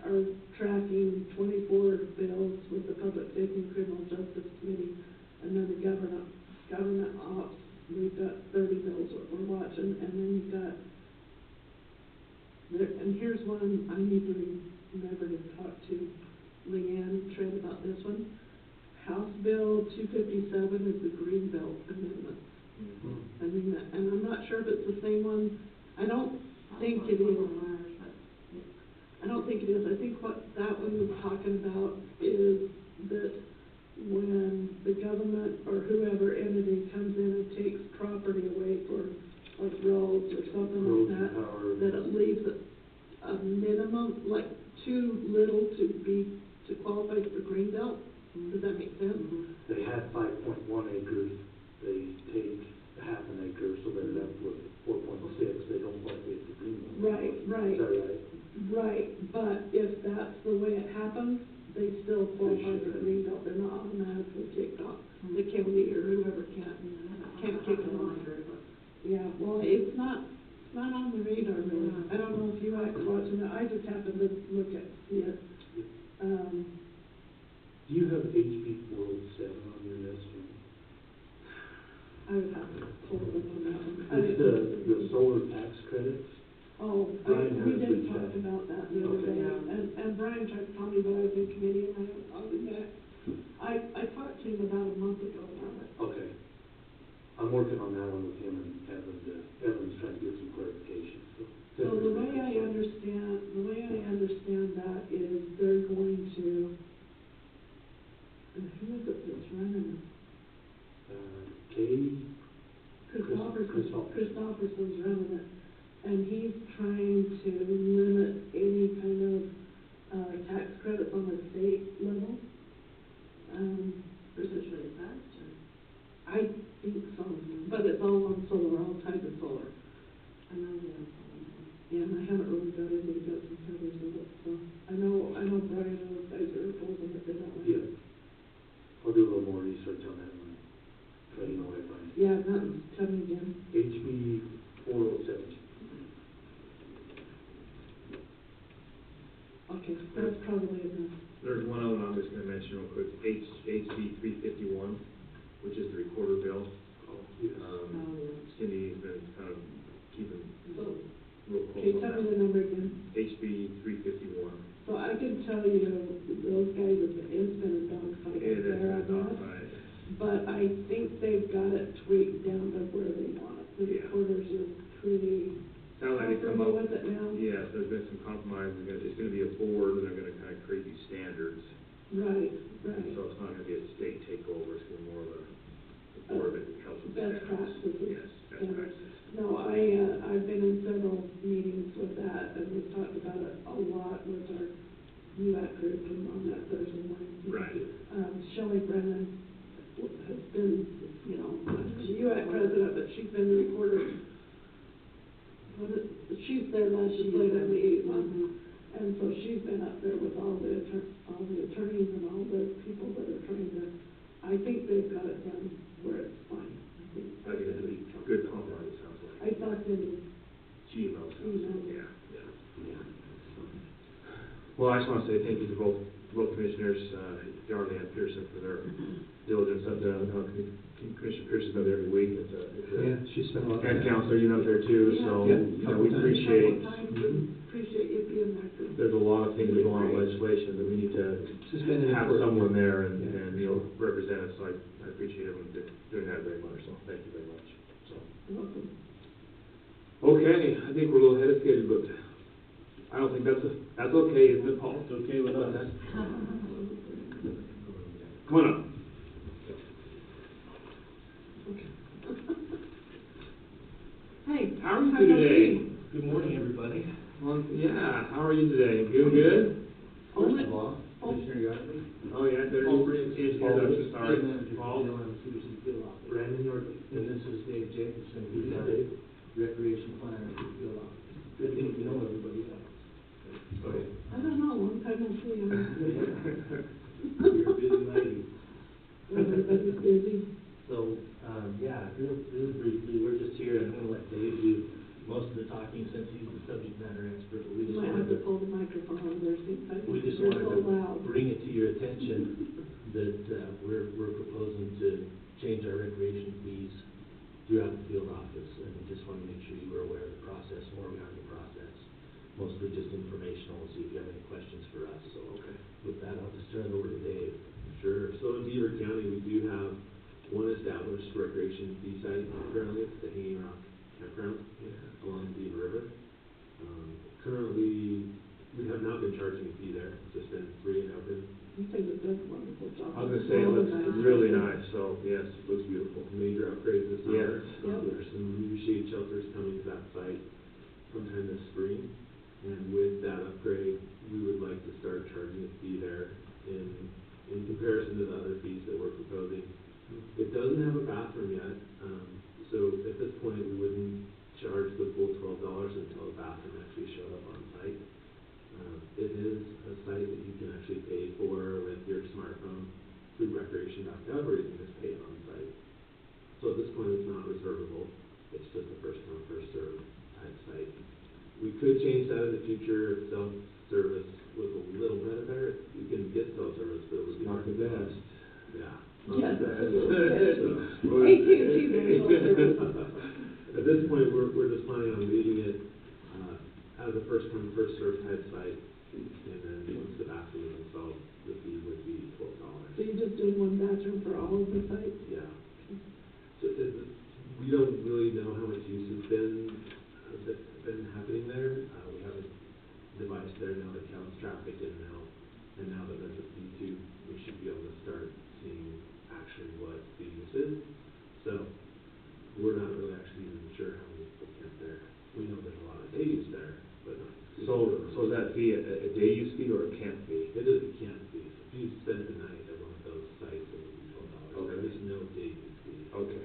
are tracking 24 bills with the Public Safety and Criminal Justice Committee. And then the government ops, we've got 30 bills that we're watching. And then you've got, and here's one I need to remember to talk to Leanne Trent about this one. House Bill 257 is the Greenbelt Amendment. I mean, and I'm not sure if it's the same one. I don't think it is. I don't think it is. I think what that one was talking about is that when the government or whoever entity comes in and takes property away for like roads or something like that, that it leaves a minimum, like too little to qualify for Greenbelt. Does that make sense? They had 5.1 acres, they take half an acre, so they're left with 4.6, they don't qualify for Greenbelt. Right. Is that right? Right, but if that's the way it happens, they still qualify for Greenbelt. They're not automatically kicked off. The county or whoever can't kick them off. Yeah, well, it's not on the radar really. I don't know if you like watching it. I just happened to see it. Do you have HB 407 on your list? I would have to pull it up on that one. It's the solar tax credits. Oh, Brian we has did reached talk out. about that the other Okay. day, and Brian tried to call me, but I was in committee and I haven't called him back. I talked to him about a month ago about it. Okay. I'm working on that one with him and Evan. Evan's trying to get some clarification. So the way I understand that is they're going to, and who is it that's running it? Christopherson's running it, and he's trying to limit any kind of tax credits on the state level. Essentially assessed, or? I think so, but it's all on solar, all tied to solar. I know they have someone. Yeah, and I haven't really got into the guts and feathers of it, so I know Brian and those guys are opposing it, they don't like it. Yeah. I'll do a little more research on that one. Try to know what I find. Yeah, tell me again. HB 407. Okay, that's probably enough. There's one other one I'm just gonna mention real quick, HB 351, which is the recorder bill. Oh, yes. Cindy's been kind of keeping So, real close okay, on tell that. me the number again. HB 351. So I can tell you, those guys, it's been a dogfight It out is there a on that. dogfight. But I think they've got it tweaked down to where they want it. The Yeah. reporters are pretty Sounds like they come comfortable up. with it now. Yes, there's been some compromise, it's gonna be a board, and they're gonna kind of create these standards. Right. So it's not gonna be a state takeover, it's gonna be more of a board that helps with the Best standards. practices. Yes, best Standards. practices. No, I've been in several meetings with that, and we've talked about it a lot with our UAC group and on that Thursday morning. Right. Shelley Brennan has been, the UAC president, but she's been the recorder. She's their legislative liaison, and so she's been up there with all the attorneys and all the people that are trying to, I think they've got it done where it's fine. I think it's a good compromise, it sounds like. I talked to GMO sounds, GMO. yeah. Well, I just want to say thank you to both commissioners, Darlene and Pearson, for their diligence up there. Commissioner Pearson's been there every week. Yeah, she spent a lot of And time. Counselor, you've been up there too, Yeah. so, Yeah. we appreciate, Appreciate you being there too. there's a lot of things that go on in legislation that we need to She's been in have for- someone there and, Yeah. represent us, so I appreciate everyone doing that very much, so thank you very much, so. Okay, I think we're a little ahead of schedule, but I don't think that's okay, isn't it, Paul? It's okay with us. Come on up. Hey. How are you today? Good morning, everybody. Well, yeah, how are you today? Doing good? First of all, Commissioner Yardley. Oh, yeah, there's Paul Briggs. introduction, sorry. Field manager, Paul. Field and Susan Field Office. Brandon Yardley. And this is Dave Jacobson, who's our recreation planner at the Field Office. Good thing you know everybody else. I don't know, long time no see you. You're a busy lady. Everybody's busy. So, yeah, really briefly, we're just here, I'm gonna let Dave do most of the talking since he's the subject matter expert, but we You just might wanted have to to, pull the microphone over there, since I we think just you're wanted so loud. to bring it to your attention that, we're proposing to change our recreation fees throughout the field office, and we just wanna make sure you were aware of the process, where we are in the process. Mostly just informational, see if you have any questions for us, so. Okay. With that, I'll just turn it over to Dave. Sure. So in Beaver County, we do have one established recreation fee site currently. It's the Hanging Rock Campground along the Beaver River. Currently, we have not been charging a fee there. It's just been free and open. You think that that's wonderful job. I was gonna say, it looks really nice, so, yes, it looks beautiful. Major upgrades this summer. Yes. There's some new shade shelters coming to that site sometime this spring. And with that upgrade, we would like to start charging a fee there in comparison to the other fees that we're proposing. It doesn't have a bathroom yet, so at this point, we wouldn't charge the full $12 until a bathroom actually showed up on site. It is a site that you can actually pay for with your smartphone through recreation.gov, or you can just pay it on site. So at this point, it's not reservable. It's just a first come, first served type site. We could change that in the future if self-service was a little better there. You can get self-service, but it would be Not the best. Yeah. Yes. So, at this point, we're just planning on leaving it as a first come, first served type site. And then once the bathroom is installed, the fee would be $12. So you're just doing one bathroom for all of the sites? Yeah. So we don't really know how much use has been happening there. We have a device there now that counts traffic in and out. And now that there's a fee too, we should be able to start seeing actually what the use is. So we're not really actually even sure how many people camp there. We know there's a lot of day use there, but not. So is that fee a day use fee or a camp fee? It is a camp fee. If you spend the night at one of those sites, it would be $12. Okay. There is no day use fee. Okay.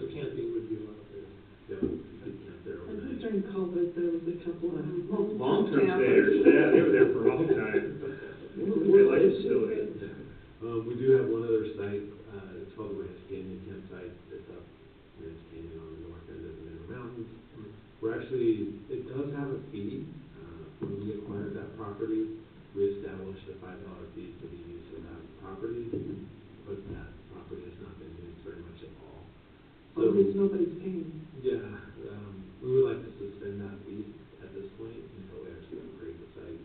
So camping would be allowed there. Yeah, you could camp there I think overnight. during COVID, there was a couple of Long-term campers. stayers, yeah, they were there for a long time. They like the facility. We do have one other site, it's called the Ranch Canyon Campsite. It's up Ranch Canyon on the north end of the Mineral Mountains. We're actually, it does have a fee. When we acquired that property, we established a $5 fee for the use of that property, but that property has not been used very much at all. So at least nobody's paying. Yeah, we would like to suspend that fee at this point until we actually upgrade the site.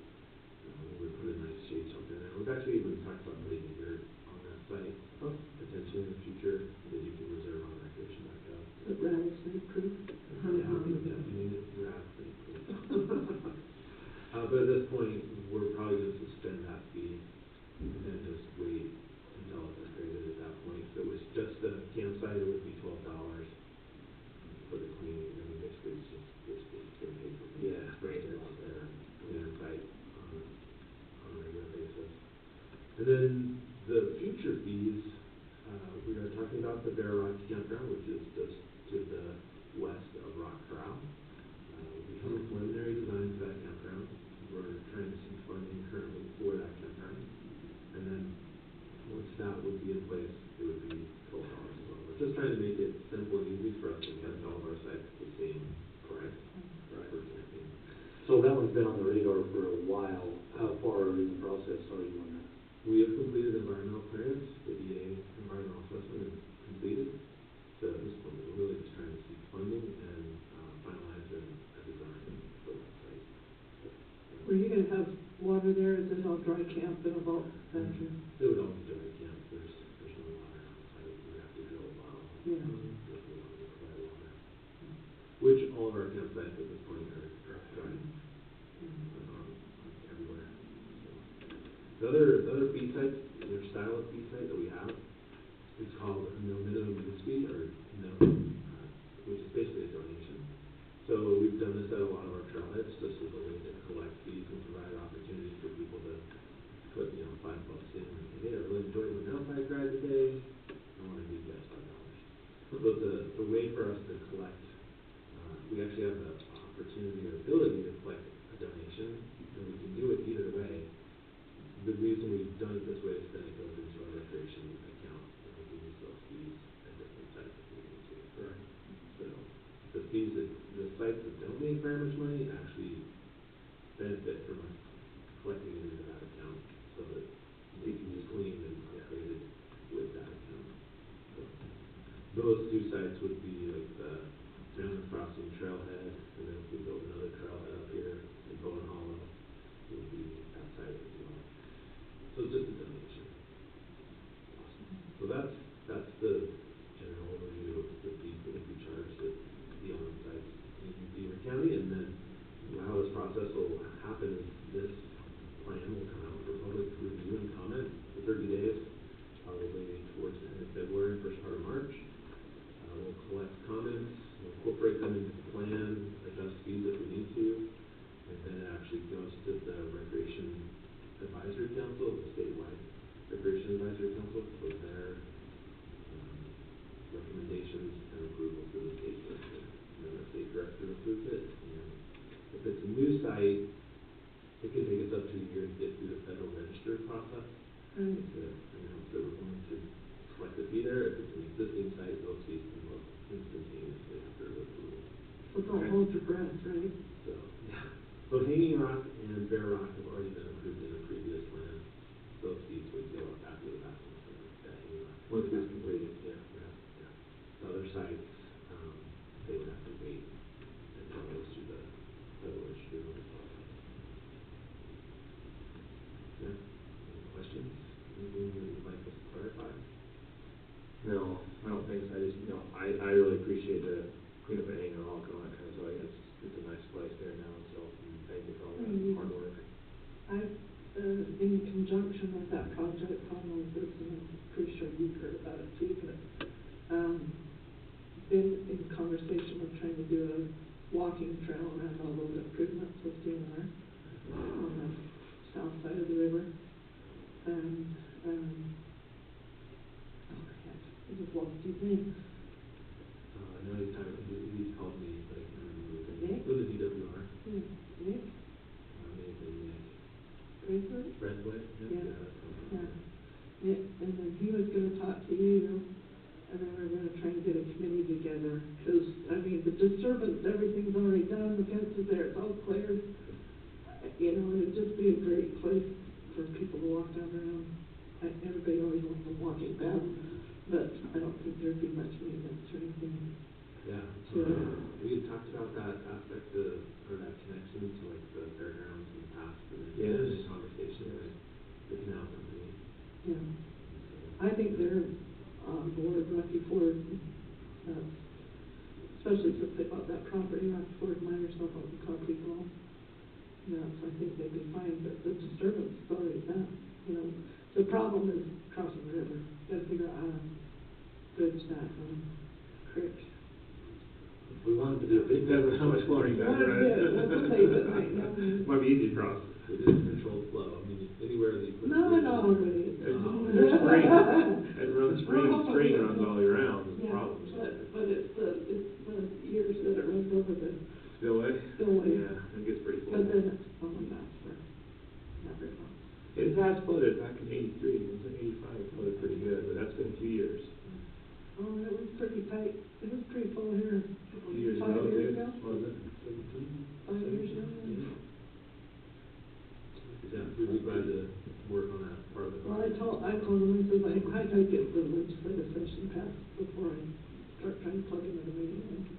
We would put a nice shade shelter there. We've actually even talked about putting a yurt on that site, potentially in the future, that you can reserve on recreation.gov. Is it rattlesnake proof? Yeah, we definitely need to but at this point, we're probably going to suspend that fee and just wait until it's upgraded at that point. If it was just a campsite, it would be $12 for the cleaning. I mean, basically, it's just going to pay for the spray there out there, clean our site on a regular basis. And then the future fees, we are talking about the Bear Rock Campground, which is just to the west of Rock Corral. We have a preliminary design for that campground. We're trying to seek funding currently for that campground. And then once that would be in place, it would be $12 as well. We're just trying to make it simple and easy for us to get all of our sites the same price for camping. So that one's been on the radar for a while. How far in the process are you on that? We have completed environmental clearance. The EA environmental assessment is completed. So at this point, we're really just trying to seek funding and finalize a design for that site. Were you gonna have water there? Is it all dry camp and a vault bathroom? It would all be dry camp. There's no water on site. We have to drill a well. Yeah. With the water to provide water. Which all in campsites at this point are dry, everywhere. So. The other fee type, the style of fee type that we have is called no minimum use fee, or no, which is basically a donation. So we've done this at a lot of our trailheads, just as a way to collect fees and provide opportunities for people to put, $5 in, and say, hey, I really enjoyed my mountain bike ride today, I want to give you guys $5. So it's a way for us to collect, we actually have the opportunity or ability to collect a donation, and we can do it either way. The reason we've done it this way is that it goes into our recreation account, and we can use those fees at different sites if we need to. Right. So the sites that don't make very much money actually benefit from us collecting it into that account, so that they can be cleaned and upgraded with that account. So those two sites would be like the Mountain Crossing Trailhead, and then if we build another trailhead up here in Bowen Hollow, it would be that site as well. So it's just a donation. So that's the general overview of the fees that would be charged at the on-sites in Beaver County, and then how this process will happen is this plan will come out for public review and comment for 30 days, probably towards the end of February, first part of March. We'll collect comments, we'll incorporate them into the plan, adjust fees if we need to, and then it actually goes to the Recreation Advisory Council, the statewide Recreation Advisory Council, for their recommendations and approval to the state director. And then the state director approves it, and if it's a new site, it can take us up to a year to get through the federal register process. To announce that we're going to collect a fee there. If it's an existing site, those fees can go instantaneously after the approval. So don't hold your breath, right? So, yeah. So Hanging Rock and Bear Rock have already been approved in a previous plan. Those fees would go up after the passing of that Hanging Rock. Once it's completed. Yeah. The other sites, they would have to wait until it goes through the federal register process. Yeah. Any questions? Anything that you'd like us to clarify? No, I don't think so. I really appreciate the cleanup and hanging rock and all that kind of stuff. It's a nice place there now, so thank you for all that hard work. I've, in conjunction with that project, Conway Woods, and I'm pretty sure you've heard about it too, but, been in conversation with trying to do a walking trail around all those improvements with DNR on the south side of the river. And, I just lost his name. I know he's called me, but I can't remember his name. Nick? With the DWR. Nick? Maybe Nick. Braithwaite? Braithwaite? Yeah. That's something. Yeah. Nick, and then he was gonna talk to you, and then we're gonna try and get a committee together, because, the disturbance, everything's already done, the fence is there, it's all cleared. It'd just be a great place for people to walk down around. Everybody always wants a walking path, but I don't think there'd be much maintenance or anything. Yeah. We had talked about that aspect or that connection to like the fairgrounds in the past, and then Yes. in this conversation with the canal company. Yeah. I think they're on board, Rocky Ford, especially since they bought that property, Rocky Ford miners don't own the property at all. So I think they'd be fine, but the disturbance is already done, The problem is crossing the river. Gotta figure out how to bridge that creek. We wanted to do it. It depends on how much water you got, right? We'll save it right now. Might be easy to cross. It is controlled flow. Anywhere that you put. No, wait. There's spring. It runs spring runs all year round, is the Yeah, problem. but it's the years that it runs over the Spillway? spillway. Yeah, it gets pretty full. But then it's only lasts for not very long. It has flooded back in '83, it was in '85, it flooded pretty good, but that's been a few years. Oh, it was pretty tight. It was pretty full here. A few years 5 ago, years too. ago? Was it? 5 years ago. Yeah, we'd be glad to work on that part of the Well, I project. told them, I said, I'd like to get the legislative session passed before I start trying to plug into the meeting.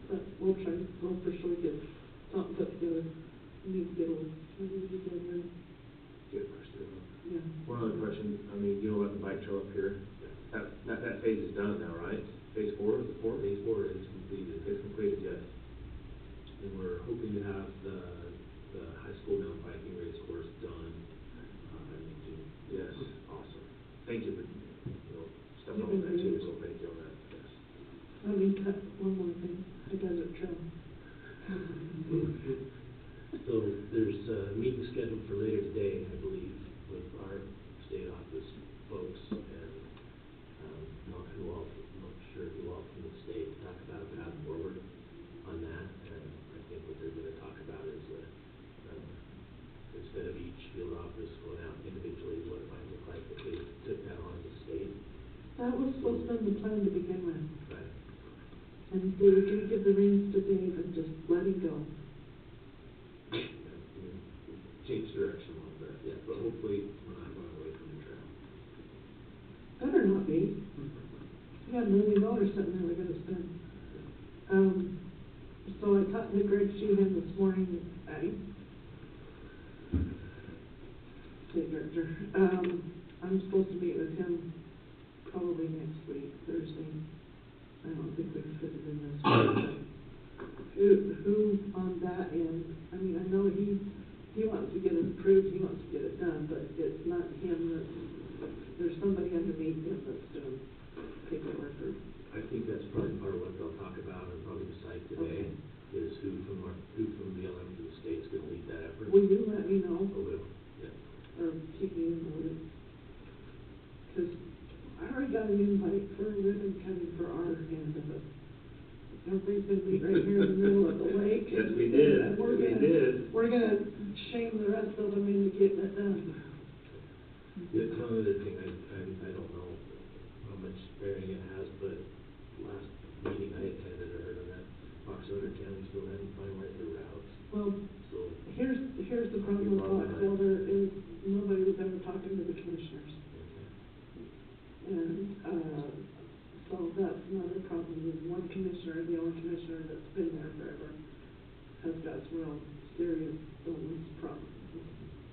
But we'll for sure get something put together. We need to get a committee together. Get pushed through. Yeah. One other question, you know about the bike trail up here? That phase is done now, right? Phase 4, is it 4? Phase 4 is completed. It's completed, yes. and we're hoping to have the high school mountain biking race course done, in June. Yes, awesome. Thank you for, stepping on that too, so thank you on that, yes. Let me cut one more thing, I got it trail. So there's a meeting scheduled for later today, I believe, with our state office folks and, not sure who all from the state, talk about a path forward on that. And I think what they're gonna talk about is, instead of each field office going out individually, what it might look like if they took that on as a state. That was supposed to be the plan to begin with, Right. and they were gonna give the reins to Dave and just let him go. Change direction a little bit, yeah, but hopefully we're not going away from the trail. Better not be. We got $1 million sitting there we're gonna spend. So I talked to Greg Sheehan this morning, state director. I'm supposed to meet with him probably next week, Thursday. I don't think we can fit it in this week, but who on that end, I mean, I know he wants to get it approved, he wants to get it done, but it's not him there's somebody underneath him that's doing paperwork or. I think that's probably part of what they'll talk about and probably decide today, is who from BLM to the state's gonna lead that effort. Will you let me know? I will, yeah. Or keep me in the loop? Cause I already got an invite for a ribbon cutting for our end of it. Everybody's gonna be right here in the middle of the lake. Yes, we did. And we're We gonna, did. we're gonna shame the rest of them into getting it done. The one other thing, I don't know how much bearing it has, but last meeting I attended, I heard on that, Fox Elder County still hadn't finalized their routes, Well, so. here's the problem with Fox Elder is nobody was ever talking to the commissioners. And, so that's another problem, is one commissioner, the only commissioner that's been there forever, has got some real serious illness problems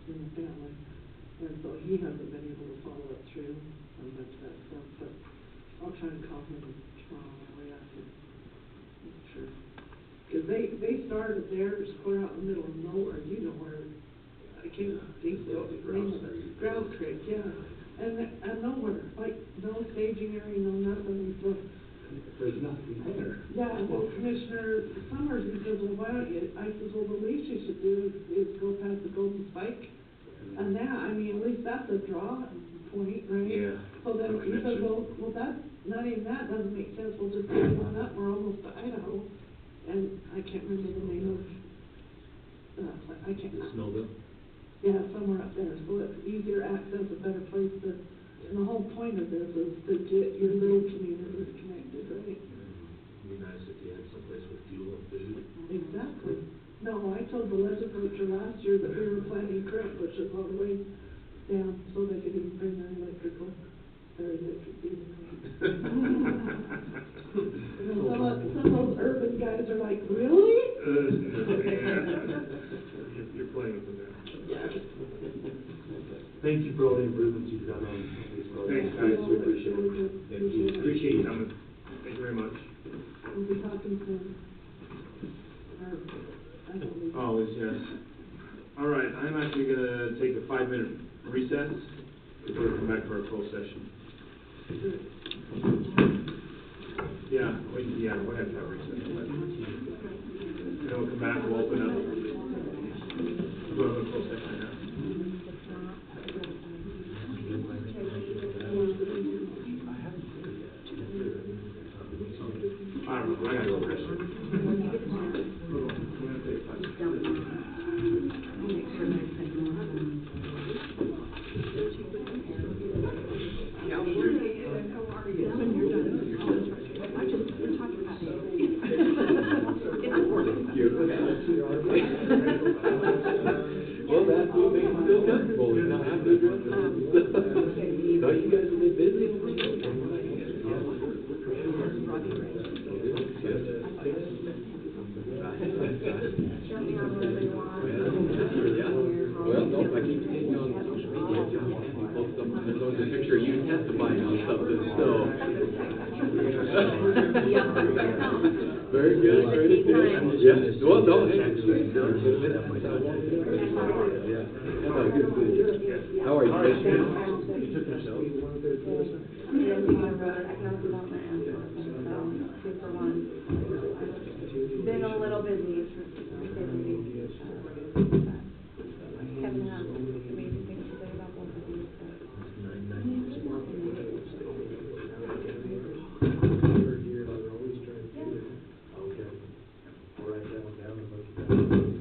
in the family. And so he hasn't been able to follow it through on much of that stuff, but I'll try and call him tomorrow on the way out here. Make sure. Cause they started theirs clear out in the middle of nowhere, you know where, I can't think of the name of it, Grouse Creek, yeah. And nowhere, like, no staging area, no nothing, so. There's nothing there. Yeah, well, Commissioner Summers, he says, well, why don't you, I says, well, the least you should do is go past the Golden Spike. And that, I mean, at least that's a draw point, right? Yeah. So then No he says, connection. well, that's, not even that doesn't make sense, we'll just take on up, we're almost to Idaho. And I can't remember the name of, I can't. Snowville? Yeah, somewhere up there, so it's easier access, a better place to, and the whole point of this is to get your little communities connected, right? It'd be nice if you had someplace with fuel and food. Exactly. No, I told the legislature last year that we were planting current bushes all the way down, so they could even bring their electric vehicles. Some of those urban guys are like, really? You're playing with them there. Yeah. Thank you for all the improvements you've done on these roads. Thanks, guys. We appreciate it. Thank you. Appreciate you coming. Thank you very much. We'll be talking soon. Or, I don't know. Always, yes. All right, I'm actually gonna take a 5-minute recess before we come back to our closed session. Yeah, we'll have to have recess. And then we'll come back, we'll open up. We'll go to a closed session now. I don't know, I gotta go to the restroom. Well, that's what makes me feel comfortable, is not having to address it. No, you guys have been busy. Yes. Very good, very good. Yeah, well, no, hey. Oh, good, good. How are you, Commissioner? You took yourself? Been a little busy, Kevin has amazing things to say about both of these, so. Okay. I'll write that one down and look at that.